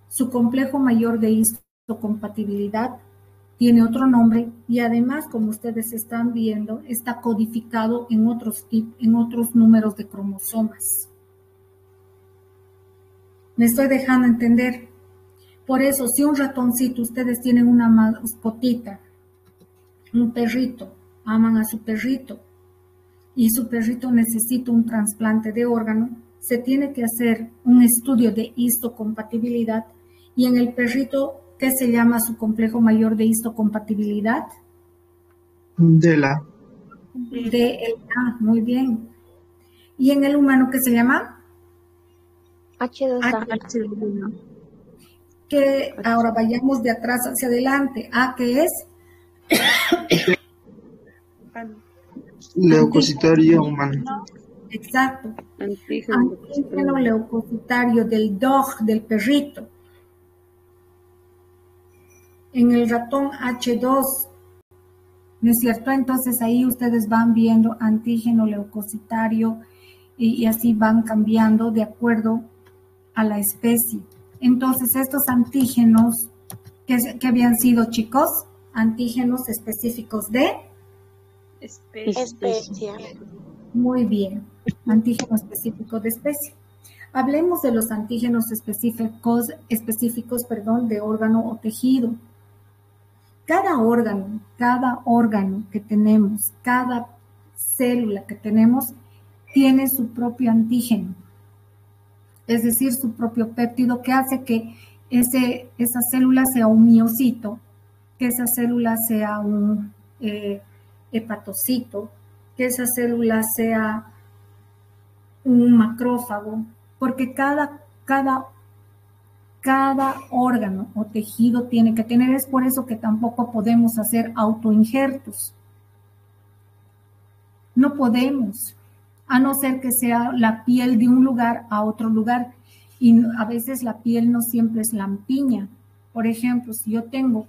su complejo mayor de histocompatibilidad tiene otro nombre y además, como ustedes están viendo, está codificado en otros números de cromosomas. ¿Me estoy dejando entender? Por eso, si un ratoncito, ustedes tienen una mascotita, un perrito, aman a su perrito, y su perrito necesita un trasplante de órgano, se tiene que hacer un estudio de histocompatibilidad y en el perrito, ¿qué se llama su complejo mayor de histocompatibilidad? DELA. DLA, muy bien. ¿Y en el humano qué se llama? H2A. H1. Que ahora vayamos de atrás hacia adelante. ¿A qué es? Leucocitario humano. Exacto. Antígeno. Antígeno leucocitario del dog, del perrito. En el ratón H2, ¿no es cierto? Entonces ahí ustedes van viendo antígeno leucocitario y así van cambiando de acuerdo a la especie. Entonces estos antígenos, ¿qué habían sido, chicos? Antígenos específicos de Especie. Muy bien, antígeno específico de especie. Hablemos de los antígenos específicos, de órgano o tejido. Cada órgano que tenemos, cada célula que tenemos, tiene su propio antígeno, es decir, su propio péptido que hace que esa célula sea un miocito, que esa célula sea un hepatocito, que esa célula sea un macrófago, porque cada órgano o tejido tiene que tener, es por eso que tampoco podemos hacer autoinjertos. No podemos, a no ser que sea la piel de un lugar a otro lugar, y a veces la piel no siempre es lampiña. Por ejemplo, si yo tengo,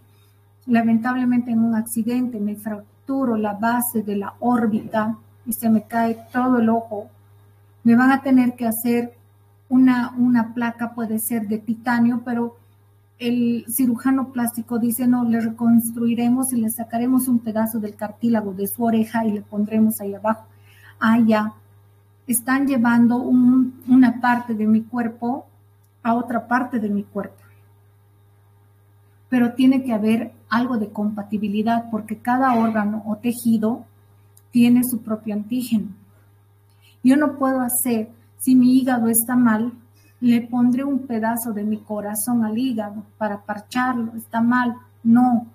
lamentablemente en un accidente, me fracturo la base de la órbita y se me cae todo el ojo, me van a tener que hacer una placa, puede ser de titanio, pero el cirujano plástico dice, no, le reconstruiremos y le sacaremos un pedazo del cartílago de su oreja y le pondremos ahí abajo. Ah, ya, están llevando una parte de mi cuerpo a otra parte de mi cuerpo. Pero tiene que haber algo de compatibilidad porque cada órgano o tejido tiene su propio antígeno. Yo no puedo hacer, si mi hígado está mal, le pondré un pedazo de mi corazón al hígado para parcharlo, está mal. No,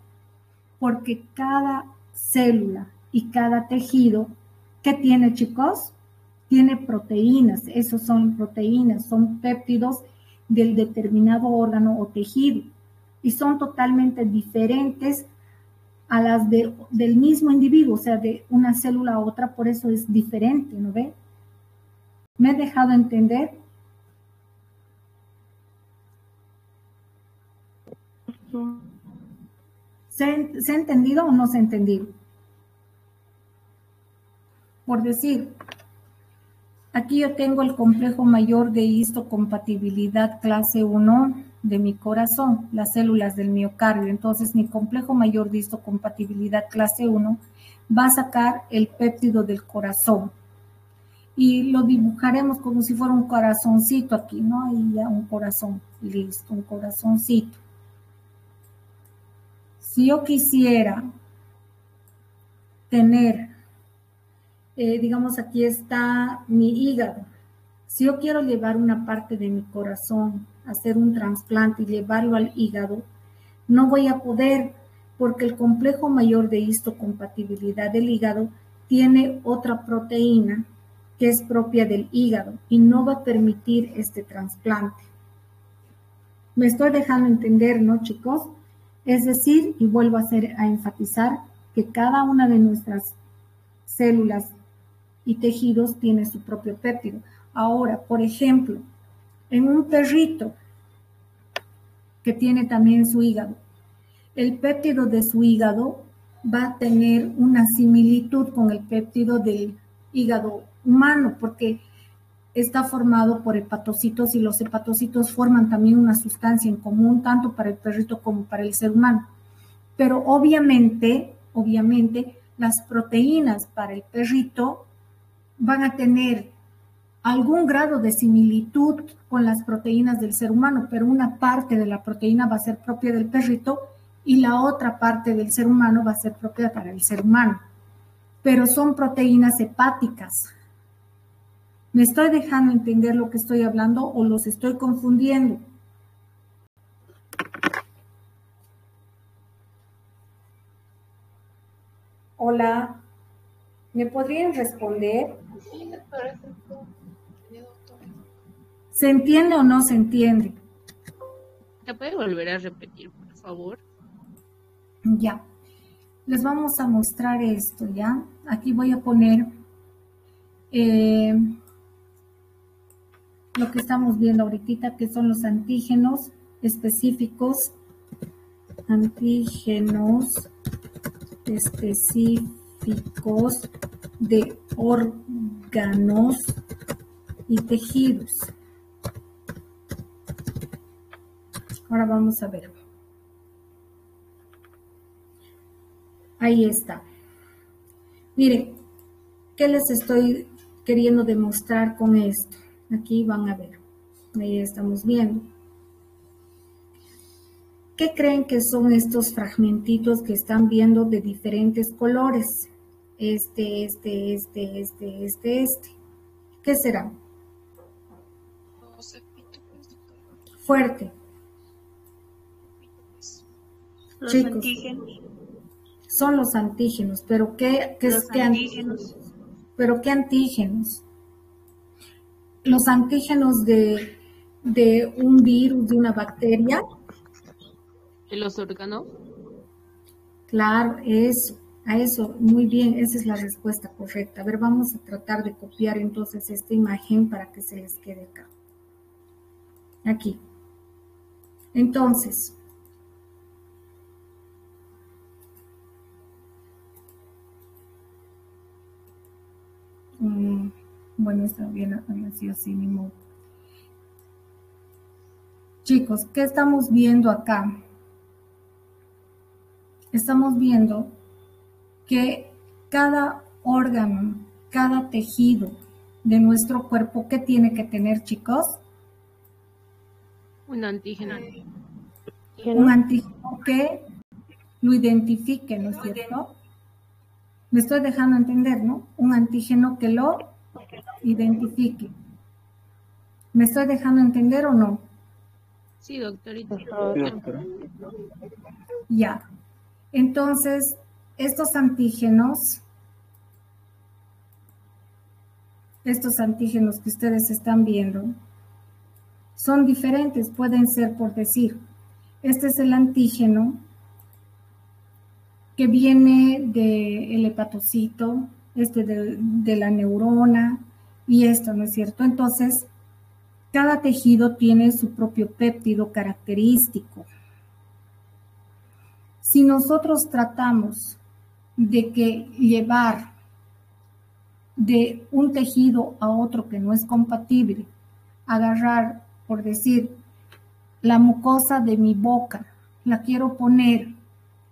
porque cada célula y cada tejido, ¿qué tiene, chicos? Tiene proteínas, esos son proteínas, son péptidos del determinado órgano o tejido y son totalmente diferentes a las del mismo individuo, o sea, de una célula a otra, por eso es diferente, ¿no ve? ¿Me he dejado entender? ¿Se ha entendido o no se ha entendido? Por decir, aquí yo tengo el complejo mayor de histocompatibilidad clase 1 de mi corazón, las células del miocardio. Entonces, mi complejo mayor de histocompatibilidad clase 1 va a sacar el péptido del corazón. Y lo dibujaremos como si fuera un corazoncito aquí, ¿no? Ahí ya un corazón, listo, un corazoncito. Si yo quisiera tener, digamos, aquí está mi hígado. Si yo quiero llevar una parte de mi corazón, hacer un trasplante y llevarlo al hígado, no voy a poder porque el complejo mayor de histocompatibilidad del hígado tiene otra proteína que es propia del hígado y no va a permitir este trasplante. Me estoy dejando entender, ¿no, chicos? Es decir, y vuelvo a enfatizar que cada una de nuestras células y tejidos tiene su propio péptido. Ahora, por ejemplo, en un perrito que tiene también su hígado, el péptido de su hígado va a tener una similitud con el péptido del hígado humano, porque está formado por hepatocitos y los hepatocitos forman también una sustancia en común, tanto para el perrito como para el ser humano. Pero obviamente, las proteínas para el perrito van a tener algún grado de similitud con las proteínas del ser humano, pero una parte de la proteína va a ser propia del perrito y la otra parte del ser humano va a ser propia para el ser humano. pero son proteínas hepáticas. ¿Me estoy dejando entender lo que estoy hablando o los estoy confundiendo? Hola, ¿me podrían responder? ¿Se entiende o no se entiende? ¿Se puede volver a repetir, por favor? Ya, les vamos a mostrar esto, ¿ya? Aquí voy a poner lo que estamos viendo ahorita, que son los antígenos específicos. Antígenos específicos de órganos y tejidos. Ahora vamos a ver. Ahí está. Miren, ¿qué les estoy queriendo demostrar con esto? Aquí van a ver. Ahí estamos viendo. ¿Qué creen que son estos fragmentitos que están viendo de diferentes colores? Este. ¿Qué será? Fuerte. Los Chicos, antígenos. son los antígenos, pero ¿qué antígenos? ¿Pero qué antígenos? Los antígenos de un virus, de una bacteria. ¿De los órganos? Claro, eso, a eso, muy bien, esa es la respuesta correcta. A ver, vamos a tratar de copiar entonces esta imagen para que se les quede acá. Aquí. Entonces, bueno, está bien así mismo. Chicos, ¿qué estamos viendo acá? Estamos viendo que cada órgano, cada tejido de nuestro cuerpo, ¿qué tiene que tener, chicos? Un antígeno. Un antígeno que lo identifique, ¿no es cierto? Me estoy dejando entender, ¿no? Un antígeno que lo identifique. ¿Me estoy dejando entender o no? Sí, doctorita. Ya. Entonces, estos antígenos que ustedes están viendo, son diferentes, pueden ser por decir, este es el antígeno que viene del hepatocito, de la neurona y esto, ¿no es cierto? Entonces, cada tejido tiene su propio péptido característico. Si nosotros tratamos de que llevar de un tejido a otro que no es compatible, agarrar, por decir, la mucosa de mi boca, la quiero poner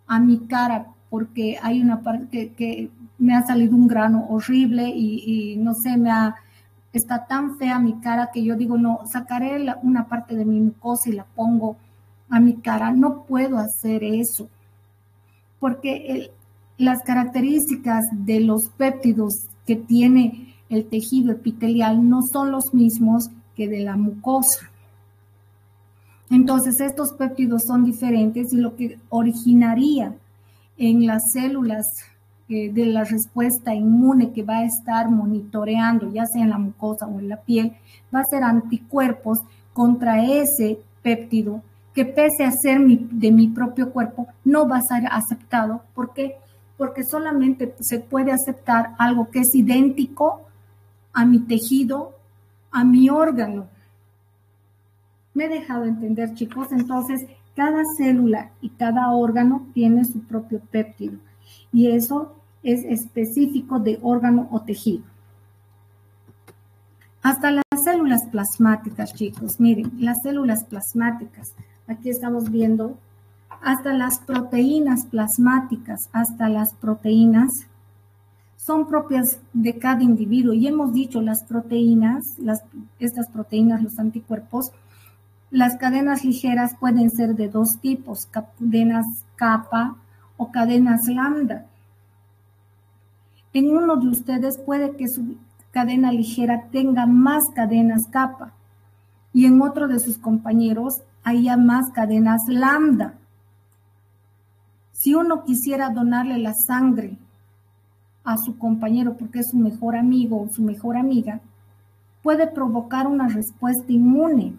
a mi cara porque hay una parte que me ha salido un grano horrible y no sé, está tan fea mi cara que yo digo, no, sacaré una parte de mi mucosa y la pongo a mi cara. No puedo hacer eso porque las características de los péptidos que tiene el tejido epitelial no son los mismos que de la mucosa. Entonces, estos péptidos son diferentes y lo que originaría en las células de la respuesta inmune que va a estar monitoreando, ya sea en la mucosa o en la piel, va a ser anticuerpos contra ese péptido que pese a ser de mi propio cuerpo, no va a ser aceptado. ¿Por qué? Porque solamente se puede aceptar algo que es idéntico a mi tejido, a mi órgano. ¿Me he dejado entender, chicos? Entonces, cada célula y cada órgano tiene su propio péptido y eso es específico de órgano o tejido. Hasta las células plasmáticas, chicos, miren, las células plasmáticas, aquí estamos viendo, hasta las proteínas plasmáticas, hasta las proteínas son propias de cada individuo y hemos dicho las proteínas, estas proteínas, los anticuerpos, las cadenas ligeras pueden ser de dos tipos, cadenas kappa o cadenas lambda. En uno de ustedes puede que su cadena ligera tenga más cadenas kappa y en otro de sus compañeros haya más cadenas lambda. Si uno quisiera donarle la sangre a su compañero porque es su mejor amigo o su mejor amiga, puede provocar una respuesta inmune.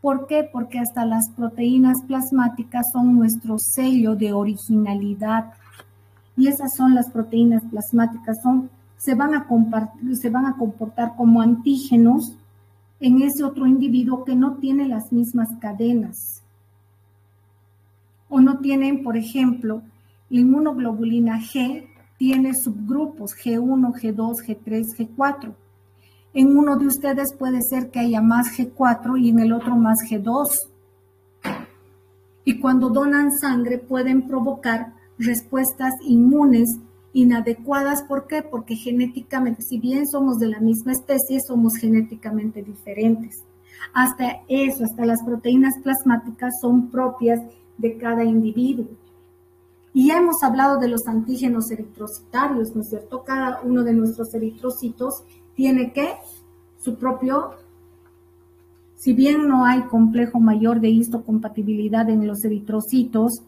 ¿Por qué? Porque hasta las proteínas plasmáticas son nuestro sello de originalidad. Y esas son las proteínas plasmáticas, se van a comportar como antígenos en ese otro individuo que no tiene las mismas cadenas. O no tienen, por ejemplo, la inmunoglobulina G tiene subgrupos G1, G2, G3, G4. En uno de ustedes puede ser que haya más G4 y en el otro más G2. Y cuando donan sangre pueden provocar respuestas inmunes inadecuadas. ¿Por qué? Porque genéticamente, si bien somos de la misma especie, somos genéticamente diferentes. Hasta eso, hasta las proteínas plasmáticas son propias de cada individuo. Y ya hemos hablado de los antígenos eritrocitarios, ¿no es cierto? Cada uno de nuestros eritrocitos tiene que su propio, si bien no hay complejo mayor de histocompatibilidad en los eritrocitos,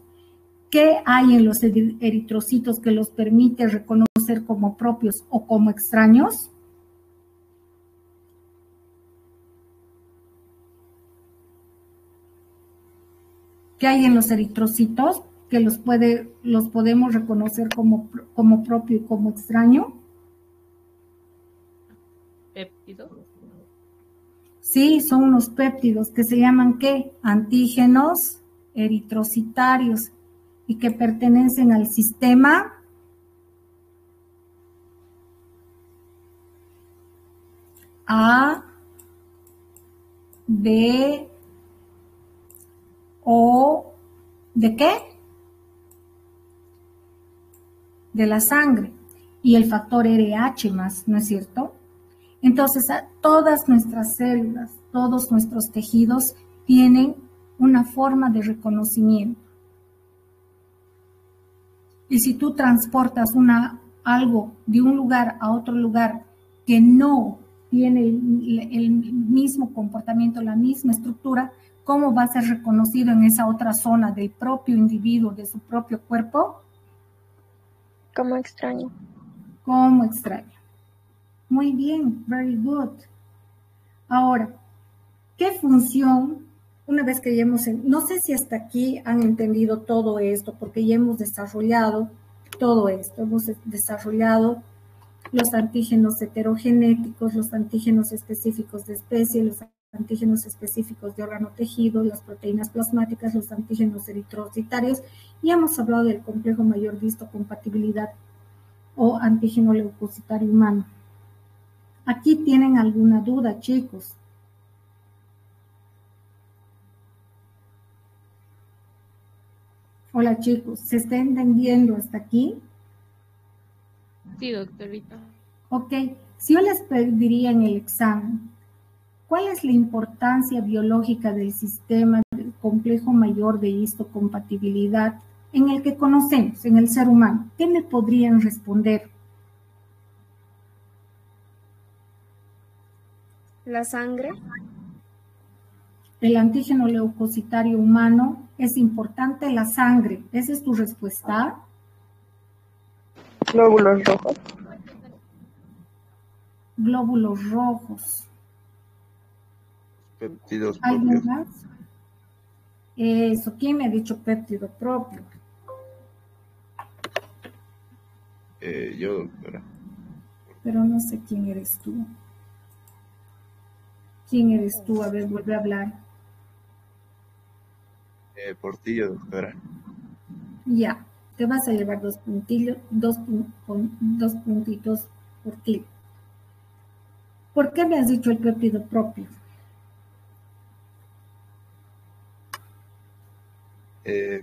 ¿qué hay en los eritrocitos que los permite reconocer como propios o como extraños? ¿Qué hay en los eritrocitos que los podemos reconocer como propio y como extraño? ¿Péptidos? Sí, son unos péptidos que se llaman ¿qué? Antígenos eritrocitarios y que pertenecen al sistema A, B, O, ¿de qué? De la sangre y el factor RH más, ¿no es cierto? Entonces, todas nuestras células, todos nuestros tejidos tienen una forma de reconocimiento. Y si tú transportas algo de un lugar a otro lugar que no tiene el mismo comportamiento, la misma estructura, ¿cómo va a ser reconocido en esa otra zona del propio individuo, de su propio cuerpo? Como extraño. Como extraño. Muy bien, very good. Ahora, ¿qué función, una vez que ya no sé si hasta aquí han entendido todo esto, porque ya hemos desarrollado todo esto, hemos desarrollado los antígenos heterogenéticos, los antígenos específicos de especie, los antígenos específicos de órgano tejido, las proteínas plasmáticas, los antígenos eritrocitarios, y hemos hablado del complejo mayor de histocompatibilidad o antígeno leucocitario humano. ¿Aquí tienen alguna duda, chicos? Hola, chicos, ¿se está entendiendo hasta aquí? Sí, doctorita. Ok, si yo les pediría en el examen, ¿cuál es la importancia biológica del sistema del complejo mayor de histocompatibilidad en el que conocemos, en el ser humano? ¿Qué me podrían responder? La sangre. El antígeno leucocitario humano es importante, la sangre. ¿Esa es tu respuesta? Glóbulos rojos. Glóbulos rojos. Péptidos ¿Alguien propios. más? Eso, ¿quién me ha dicho péptido propio? Yo, doctora. Pero no sé quién eres tú. ¿Quién eres tú? A ver, vuelve a hablar. Portillo, doctora. Ya, te vas a llevar dos puntitos por ti. ¿Por qué me has dicho el péptido propio?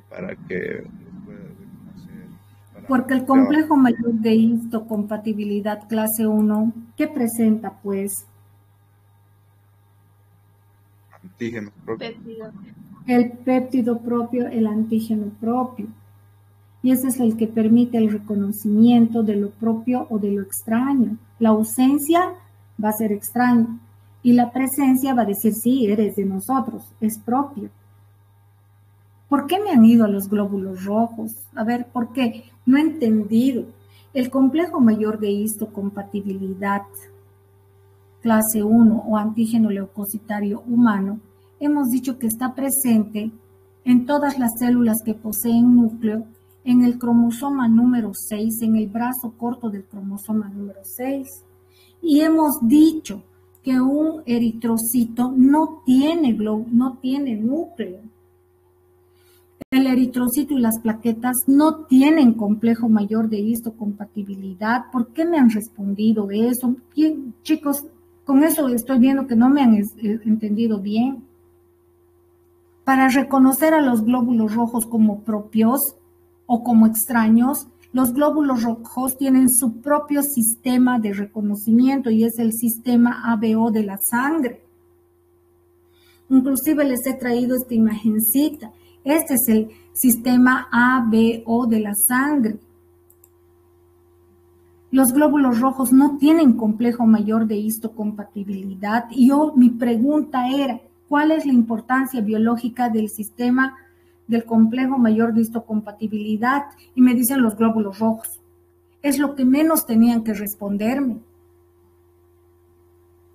Para que pueda reconocer. Porque el complejo mayor de histocompatibilidad clase 1, ¿qué presenta pues? Antígenos propios. Péptido. El péptido propio, el antígeno propio. y ese es el que permite el reconocimiento de lo propio o de lo extraño. La ausencia va a ser extraño y la presencia va a decir, sí, eres de nosotros, es propio. ¿Por qué me han ido a los glóbulos rojos? A ver, ¿por qué? No he entendido. El complejo mayor de histocompatibilidad, clase 1 o antígeno leucocitario humano, hemos dicho que está presente en todas las células que poseen núcleo, en el cromosoma número 6, en el brazo corto del cromosoma número 6. Y hemos dicho que un eritrocito no tiene núcleo. El eritrocito y las plaquetas no tienen complejo mayor de histocompatibilidad. ¿Por qué me han respondido eso? Bien, chicos, con eso estoy viendo que no me han entendido bien. Para reconocer a los glóbulos rojos como propios o como extraños, los glóbulos rojos tienen su propio sistema de reconocimiento y es el sistema ABO de la sangre. Inclusive les he traído esta imagencita. Este es el sistema ABO de la sangre. Los glóbulos rojos no tienen complejo mayor de histocompatibilidad y mi pregunta era, ¿cuál es la importancia biológica del sistema del complejo mayor de histocompatibilidad? Y me dicen los glóbulos rojos. Es lo que menos tenían que responderme.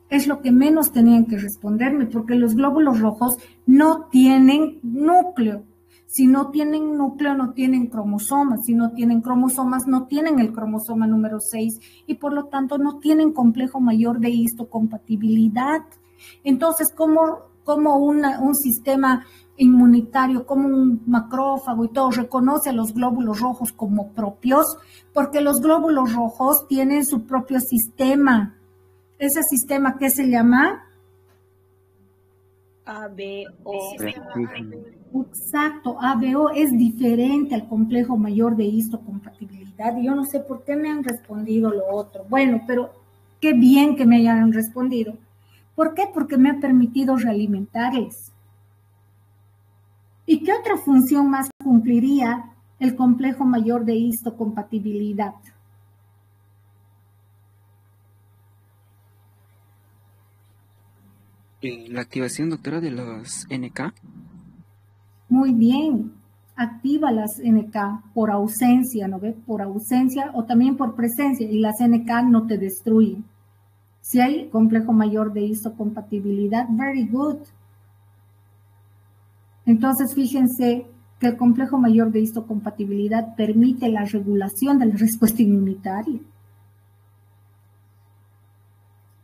Es lo que menos tenían que responderme, porque los glóbulos rojos no tienen núcleo. Si no tienen núcleo, no tienen cromosomas. Si no tienen cromosomas, no tienen el cromosoma número 6 y por lo tanto no tienen complejo mayor de histocompatibilidad. Entonces, ¿cómo un sistema inmunitario, como un macrófago y todo, reconoce a los glóbulos rojos como propios? Porque los glóbulos rojos tienen su propio sistema. Ese sistema, ¿qué se llama? ABO. Exacto, ABO es diferente al complejo mayor de histocompatibilidad. Y yo no sé por qué me han respondido lo otro. Bueno, pero qué bien que me hayan respondido. ¿Por qué? Porque me ha permitido realimentarles. ¿Y qué otra función más cumpliría el complejo mayor de histocompatibilidad? La activación, doctora, de los NK. Muy bien, activa las NK por ausencia, ¿no ve? Por ausencia o también por presencia, y las NK no te destruyen. Si hay complejo mayor de histocompatibilidad, very good. Entonces, fíjense que el complejo mayor de histocompatibilidad permite la regulación de la respuesta inmunitaria.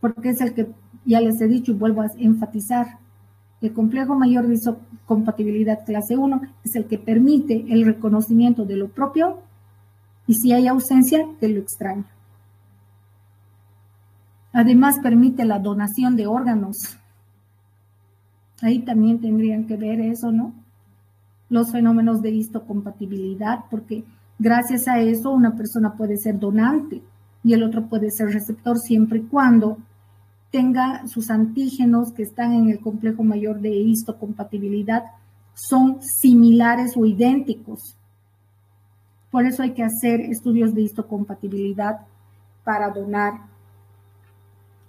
Porque es el que, ya les he dicho y vuelvo a enfatizar, el complejo mayor de histocompatibilidad clase 1 es el que permite el reconocimiento de lo propio y si hay ausencia, de lo extraño. Además, permite la donación de órganos. Ahí también tendrían que ver eso, ¿no? Los fenómenos de histocompatibilidad, porque gracias a eso una persona puede ser donante y el otro puede ser receptor siempre y cuando tenga sus antígenos que están en el complejo mayor de histocompatibilidad son similares o idénticos. Por eso hay que hacer estudios de histocompatibilidad para donar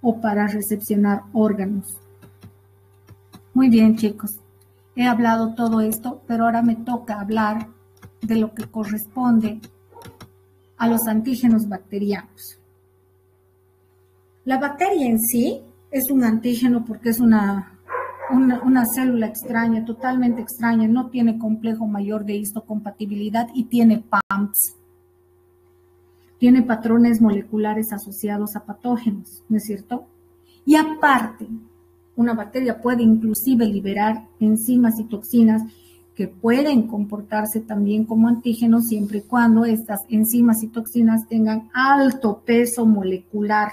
o para recepcionar órganos. Muy bien, chicos. He hablado todo esto, pero ahora me toca hablar de lo que corresponde a los antígenos bacterianos. La bacteria en sí es un antígeno porque es una célula extraña, totalmente extraña, no tiene complejo mayor de histocompatibilidad y tiene PAMPs. Tiene patrones moleculares asociados a patógenos, ¿no es cierto? Y aparte, una bacteria puede inclusive liberar enzimas y toxinas que pueden comportarse también como antígenos siempre y cuando estas enzimas y toxinas tengan alto peso molecular.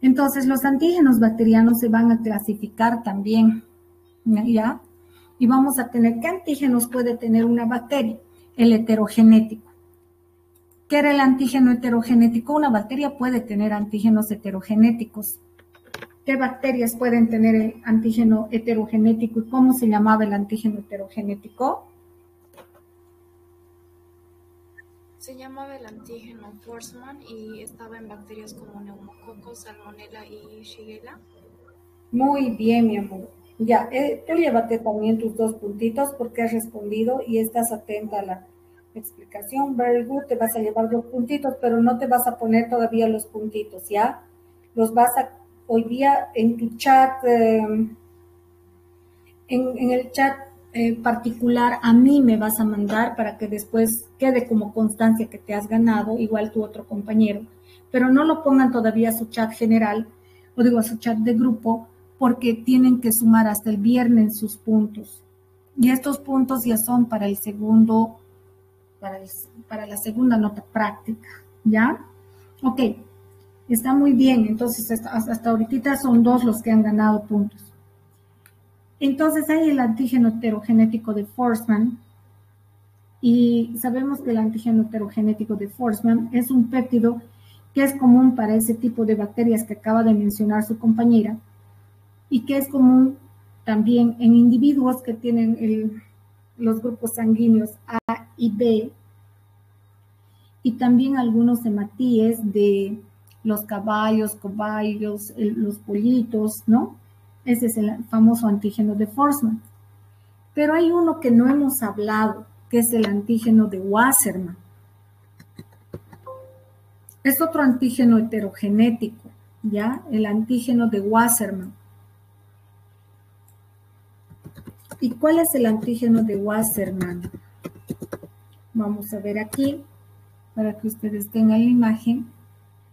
Entonces, los antígenos bacterianos se van a clasificar también, ¿ya? Y vamos a tener, ¿qué antígenos puede tener una bacteria? El heterogenético. ¿Qué era el antígeno heterogenético? Una bacteria puede tener antígenos heterogenéticos. ¿Qué bacterias pueden tener el antígeno heterogenético y cómo se llamaba el antígeno heterogenético? Se llamaba el antígeno Forsman y estaba en bacterias como neumococcus, salmonella y shigella. Muy bien, mi amor. Ya, tú llévate también tus 2 puntitos porque has respondido y estás atenta a la explicación. Very good, te vas a llevar 2 puntitos, pero no te vas a poner todavía los puntitos, ¿ya? Los vas a, hoy día en tu chat, en el chat particular, a mí me vas a mandar para que después quede como constancia que te has ganado, igual tu otro compañero. Pero no lo pongan todavía a su chat general, o digo a su chat de grupo, porque tienen que sumar hasta el viernes sus puntos. Y estos puntos ya son para el segundo, para la segunda nota práctica, ¿ya? Ok, está muy bien. Entonces, hasta ahorita son 2 los que han ganado puntos. Entonces, hay el antígeno heterogenético de Forsman. Y sabemos que el antígeno heterogenético de Forsman es un péptido que es común para ese tipo de bacterias que acaba de mencionar su compañera, y que es común también en individuos que tienen los grupos sanguíneos A y B, y también algunos hematíes de los caballos, cobayos, los pollitos, ¿no? Ese es el famoso antígeno de Forsman. Pero hay uno que no hemos hablado, que es el antígeno de Wassermann. Es otro antígeno heterogenético, ¿ya? El antígeno de Wassermann. ¿Y cuál es el antígeno de Wassermann? Vamos a ver aquí, para que ustedes tengan la imagen.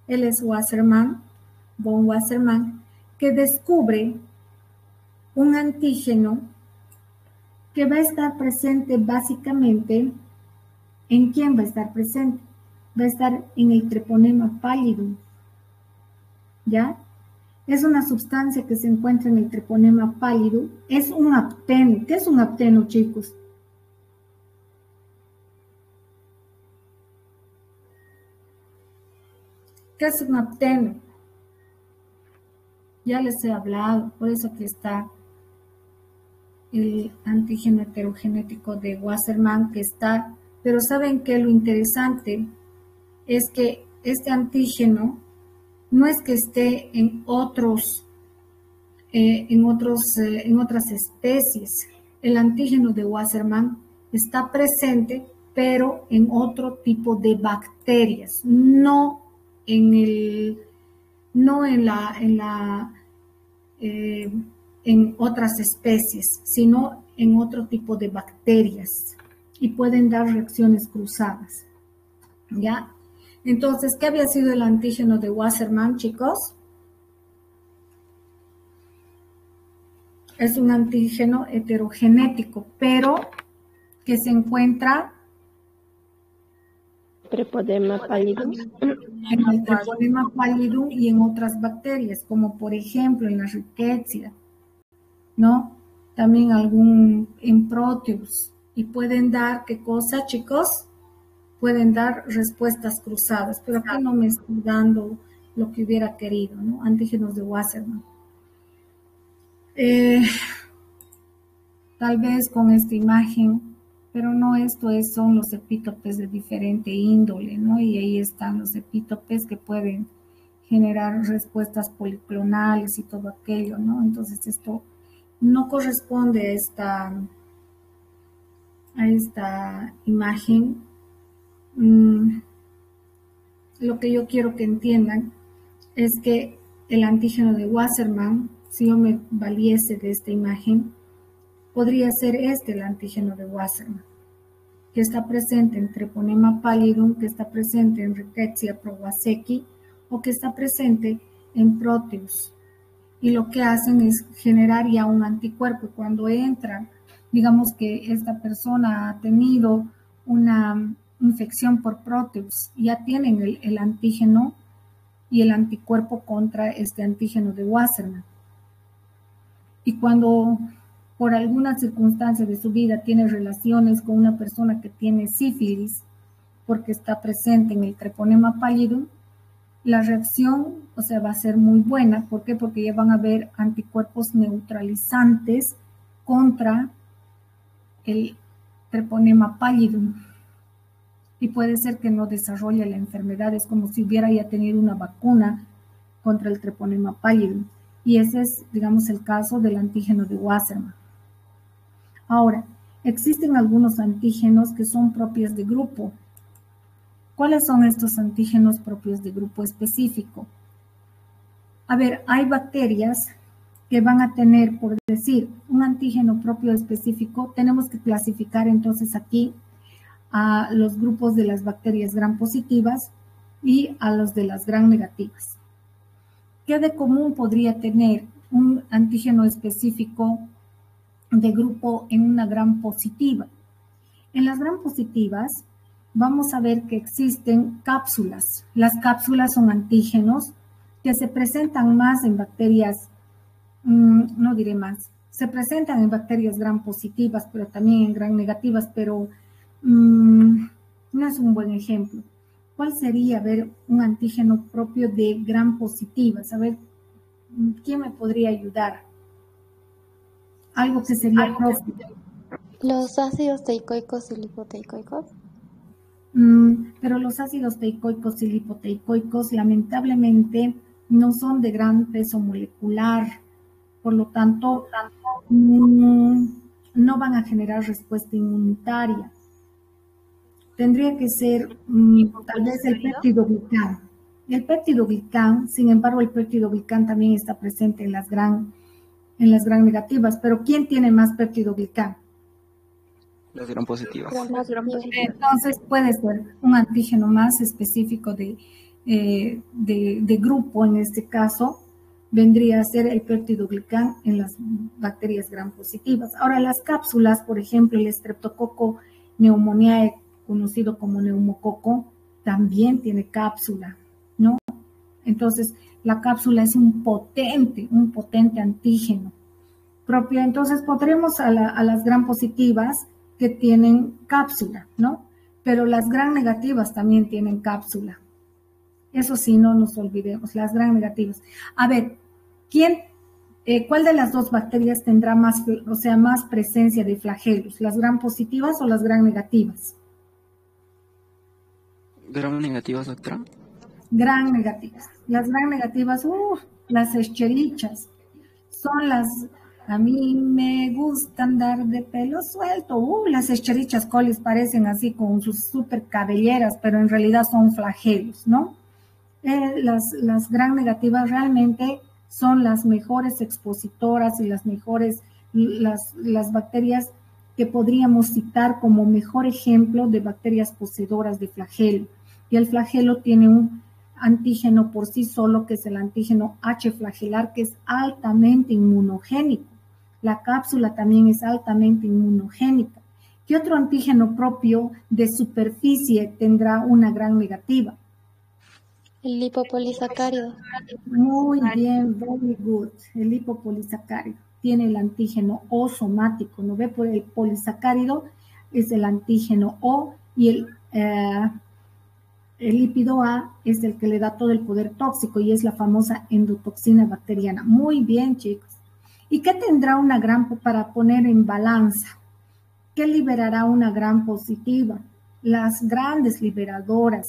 Él es Wassermann, von Wassermann, que descubre un antígeno que va a estar presente básicamente, ¿en quién va a estar presente? Va a estar en el treponema pallidum, ¿ya? Es una sustancia que se encuentra en el treponema pallidum, es un apteno. ¿Qué es un apteno, chicos? ¿Qué es un apteno? Ya les he hablado, por eso que está el antígeno heterogenético de Wassermann que está, pero ¿saben qué? Lo interesante es que este antígeno no es que esté en otras especies. El antígeno de Wassermann está presente, pero en otro tipo de bacterias, no en otras especies, sino en otro tipo de bacterias, y pueden dar reacciones cruzadas, ¿ya? Entonces, ¿qué había sido el antígeno de Wassermann, chicos? Es un antígeno heterogenético, pero que se encuentra Treponema pallidum. en el Treponema pallidum y en otras bacterias, como por ejemplo en la Rickettsia, ¿no? También en Proteus. Y pueden dar, ¿qué cosa, chicos? Pueden dar respuestas cruzadas, pero aquí no me estoy dando lo que hubiera querido, ¿no? Antígenos de Wassermann. Tal vez con esta imagen, pero no, son los epítopes de diferente índole, ¿no? Y ahí están los epítopes que pueden generar respuestas policlonales y todo aquello, ¿no? Entonces esto no corresponde a esta imagen. Lo que yo quiero que entiendan es que el antígeno de Wassermann, si yo me valiese de esta imagen, podría ser el antígeno de Wassermann, que está presente en Treponema pallidum, que está presente en Rickettsia prowazekii, o que está presente en Proteus. Y lo que hacen es generar ya un anticuerpo. Cuando entra, digamos que esta persona ha tenido una infección por Proteus, ya tienen el antígeno y el anticuerpo contra este antígeno de Wassermann. Y cuando por alguna circunstancia de su vida tiene relaciones con una persona que tiene sífilis, porque está presente en el Treponema pallidum, la reacción, va a ser muy buena. ¿Por qué? Porque ya van a haber anticuerpos neutralizantes contra el Treponema pallidum. y puede ser que no desarrolle la enfermedad. Es como si hubiera ya tenido una vacuna contra el treponema pallidum. Y ese es, digamos, el caso del antígeno de Wassermann. Ahora, existen algunos antígenos que son propios de grupo. ¿Cuáles son estos antígenos propios de grupo específico? A ver, hay bacterias que van a tener, por decir, un antígeno propio específico. Tenemos que clasificar entonces aquí a los grupos de las bacterias gram positivas y a los de las gram negativas. ¿Qué de común podría tener un antígeno específico de grupo en una gram positiva? En las gram positivas vamos a ver que existen cápsulas. Las cápsulas son antígenos que se presentan más en bacterias, no diré más, se presentan en bacterias gram positivas, pero también en gram negativas, pero no es un buen ejemplo. ¿Cuál sería, a ver, un antígeno propio de gram positivas? A ver, ¿quién me podría ayudar? Algo que sería propio. Los ácidos teicoicos y lipoteicoicos. Pero los ácidos teicoicos y lipoteicoicos lamentablemente no son de gran peso molecular, por lo tanto no van a generar respuesta inmunitaria. Tendría que ser tal vez el peptidoglicán. El peptidoglicán, sin embargo, el peptidoglicán también está presente en las gram negativas, pero ¿quién tiene más peptidoglicán? Las gram positivas. Entonces puede ser un antígeno más específico de grupo, en este caso vendría a ser el peptidoglicán en las bacterias gram positivas. Ahora, las cápsulas, por ejemplo, el Streptococcus pneumoniae, conocido como neumococo, también tiene cápsula, ¿no? Entonces, la cápsula es un potente antígeno propio. Entonces, podremos a las gram positivas que tienen cápsula, ¿no? Pero las gram negativas también tienen cápsula. Eso sí, no nos olvidemos, las gram negativas. A ver, ¿cuál de las dos bacterias tendrá más presencia de flagelos? ¿Las gram positivas o las gram negativas? ¿Gram negativas, doctora? Gram negativas. Las gram negativas, las escherichas, son a mí me gusta andar de pelo suelto. Las escherichas colis parecen así con sus super cabelleras, pero en realidad son flagelos, ¿no? Las gram negativas realmente son las mejores expositoras y las mejores, las bacterias que podríamos citar como mejor ejemplo de bacterias poseedoras de flagelo. Y el flagelo tiene un antígeno por sí solo, que es el antígeno H flagelar, que es altamente inmunogénico. La cápsula también es altamente inmunogénica. ¿Qué otro antígeno propio de superficie tendrá una gram negativa? El lipopolisacárido. Muy bien, very good. El lipopolisacárido tiene el antígeno O somático, ¿no ve? Por el polisacárido es el antígeno O y el lípido A es el que le da todo el poder tóxico y es la famosa endotoxina bacteriana. Muy bien, chicos. ¿Y qué tendrá una gram para poner en balanza? ¿Qué liberará una gram positiva? Las grandes liberadoras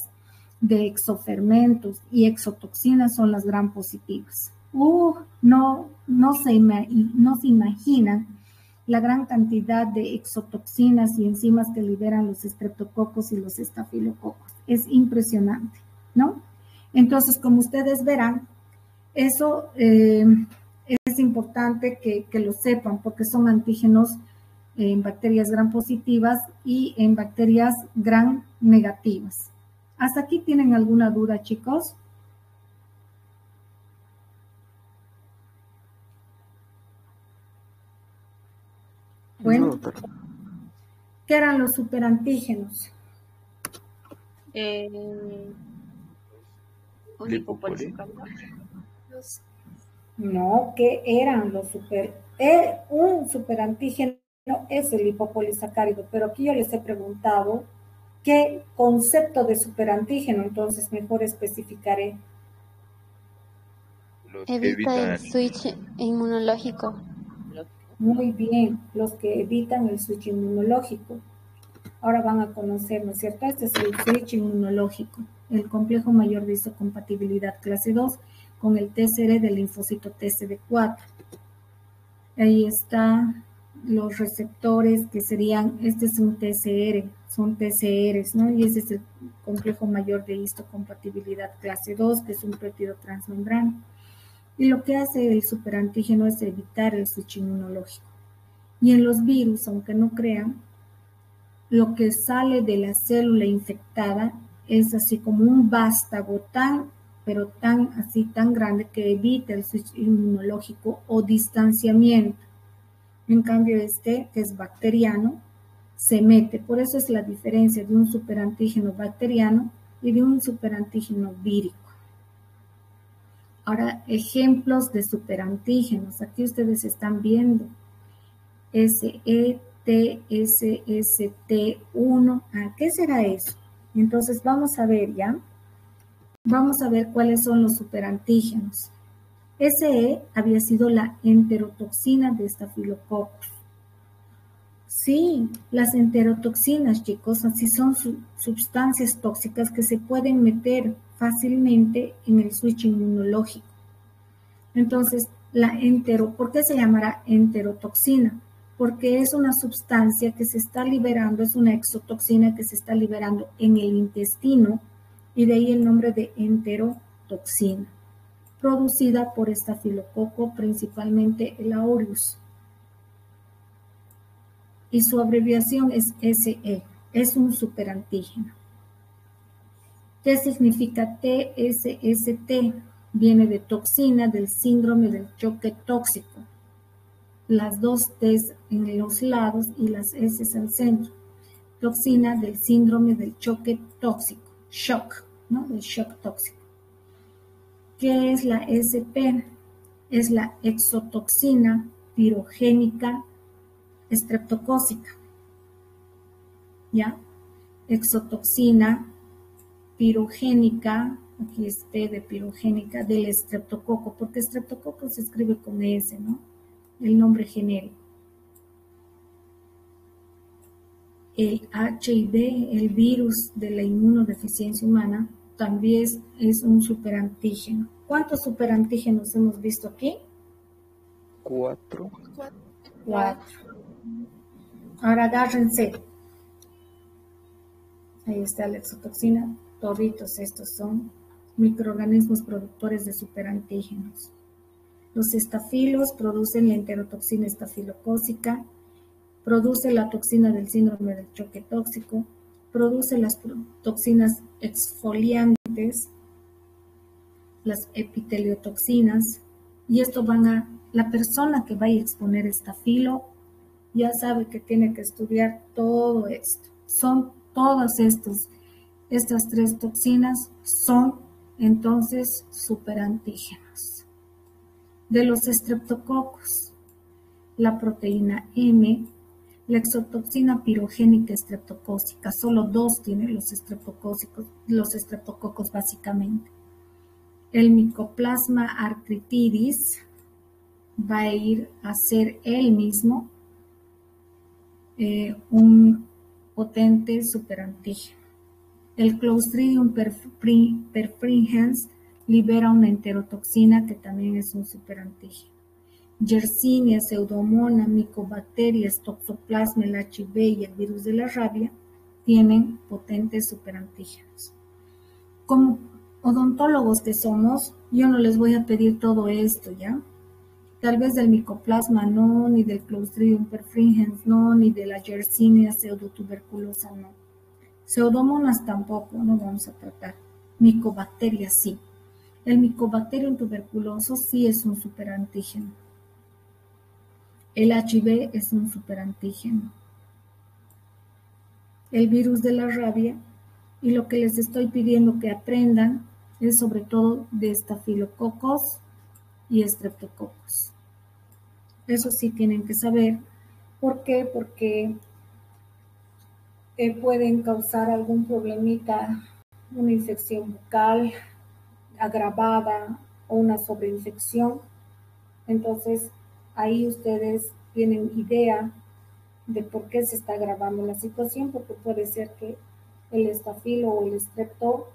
de exofermentos y exotoxinas son las gram positivas. No se imaginan la gran cantidad de exotoxinas y enzimas que liberan los estreptococos y los estafilococos. Es impresionante, ¿no? Entonces, como ustedes verán, eso es importante que lo sepan porque son antígenos en bacterias gram positivas y en bacterias gram negativas. ¿Hasta aquí tienen alguna duda, chicos? Bueno, ¿qué eran los superantígenos? No, ¿qué eran los un superantígeno es el lipopolisacárido, pero aquí yo les he preguntado qué concepto de superantígeno, entonces mejor especificaré. Evita el switch inmunológico. Muy bien, los que evitan el switch inmunológico. Ahora van a conocer, ¿no es cierto? Este es el switch inmunológico, el complejo mayor de histocompatibilidad clase 2 con el TCR del linfocito TCD4. Ahí está los receptores que serían, este es un TCR, son TCRs, ¿no? Y ese es el complejo mayor de histocompatibilidad clase 2, que es un péptido transmembrana. Y lo que hace el superantígeno es evitar el switch inmunológico. Y en los virus, aunque no crean, lo que sale de la célula infectada es así como un vástago pero tan grande que evita el switch inmunológico o distanciamiento. En cambio este, que es bacteriano, se mete. Por eso es la diferencia de un superantígeno bacteriano y de un superantígeno vírico. Ahora, ejemplos de superantígenos. Aquí ustedes están viendo SETSST1. ¿Qué será eso? Entonces vamos a ver ya. Vamos a ver cuáles son los superantígenos. SE había sido la enterotoxina de Staphylococcus. Sí, las enterotoxinas, chicos, así son sustancias tóxicas que se pueden meter fácilmente en el switch inmunológico. Entonces, ¿por qué se llamará enterotoxina? Porque es una sustancia que se está liberando, es una exotoxina que se está liberando en el intestino, y de ahí el nombre de enterotoxina, producida por estafilococo, principalmente el aureus. Y su abreviación es SE, es un superantígeno. ¿Qué significa TSST? Viene de toxina del síndrome del choque tóxico. Las dos T's en los lados y las S al centro. Toxina del síndrome del choque tóxico. Shock, ¿no? Del shock tóxico. ¿Qué es la SP? Es la exotoxina pirogénica estreptocócica. ¿Ya? Exotoxina pirogénica, aquí es P de pirogénica, del estreptococo, porque estreptococo se escribe con S, ¿no? El nombre genérico. El HIV, el virus de la inmunodeficiencia humana, también es un superantígeno. ¿Cuántos superantígenos hemos visto aquí? 4. 4. Ahora agárrense. Ahí está la exotoxina. Toditos estos son microorganismos productores de superantígenos. Los estafilos producen la enterotoxina estafilocócica, produce la toxina del síndrome del choque tóxico, produce las toxinas exfoliantes, las epiteliotoxinas, y esto la persona que vaya a exponer estafilo ya sabe que tiene que estudiar todo esto. Son todas estas 3 toxinas son entonces superantígenos. De los estreptococos, la proteína M, la exotoxina pirogénica estreptocócica, solo 2 tienen los estreptococos básicamente. El Mycoplasma arthritis va a ir a ser él mismo un potente superantígeno. El Clostridium perfringens libera una enterotoxina que también es un superantígeno. Yersinia, Pseudomonas, Mycobacterias, Toxoplasma, el HIV y el virus de la rabia tienen potentes superantígenos. Como odontólogos que somos, yo no les voy a pedir todo esto, ¿ya? Tal vez del Mycoplasma no, ni del Clostridium perfringens no, ni de la Yersinia pseudotuberculosa no. Pseudomonas tampoco, no vamos a tratar. Mycobacterias sí. El Mycobacterium tuberculoso sí es un superantígeno. El HIV es un superantígeno. El virus de la rabia, y lo que les estoy pidiendo que aprendan es sobre todo de estafilococos y estreptococos. Eso sí tienen que saber. ¿Por qué? Porque pueden causar algún problemita, una infección bucal agravada o una sobreinfección. Entonces, ahí ustedes tienen idea de por qué se está agravando la situación, porque puede ser que el estafilo o el strepto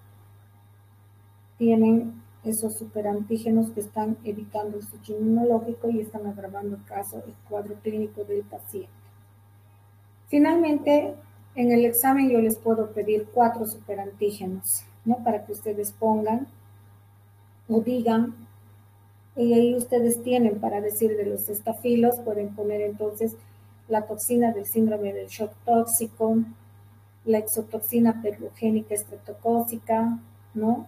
tienen esos superantígenos que están evitando el switch inmunológico y están agravando el cuadro clínico del paciente. Finalmente, en el examen yo les puedo pedir 4 superantígenos, ¿no? Para que ustedes pongan o digan, y ahí ustedes tienen para decir de los estafilos, pueden poner entonces la toxina del síndrome del shock tóxico, la exotoxina perlogénica estreptocócica, ¿no?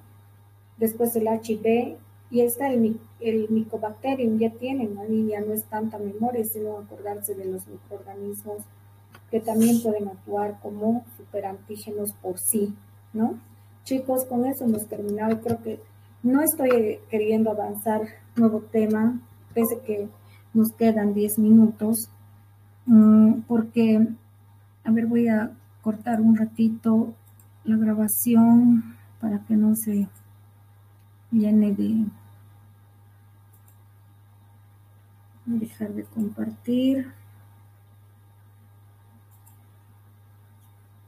Después el HIV, y ahí está el Mycobacterium, ya tienen, ahí ya no es tanta memoria, sino acordarse de los microorganismos que también pueden actuar como superantígenos por sí, ¿no? Chicos, con eso hemos terminado. Creo que no estoy queriendo avanzar nuevo tema, pese que nos quedan 10 minutos, porque, a ver, voy a cortar un ratito la grabación para que no se llene de... dejar de compartir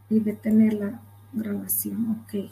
y detener la grabación. Ok.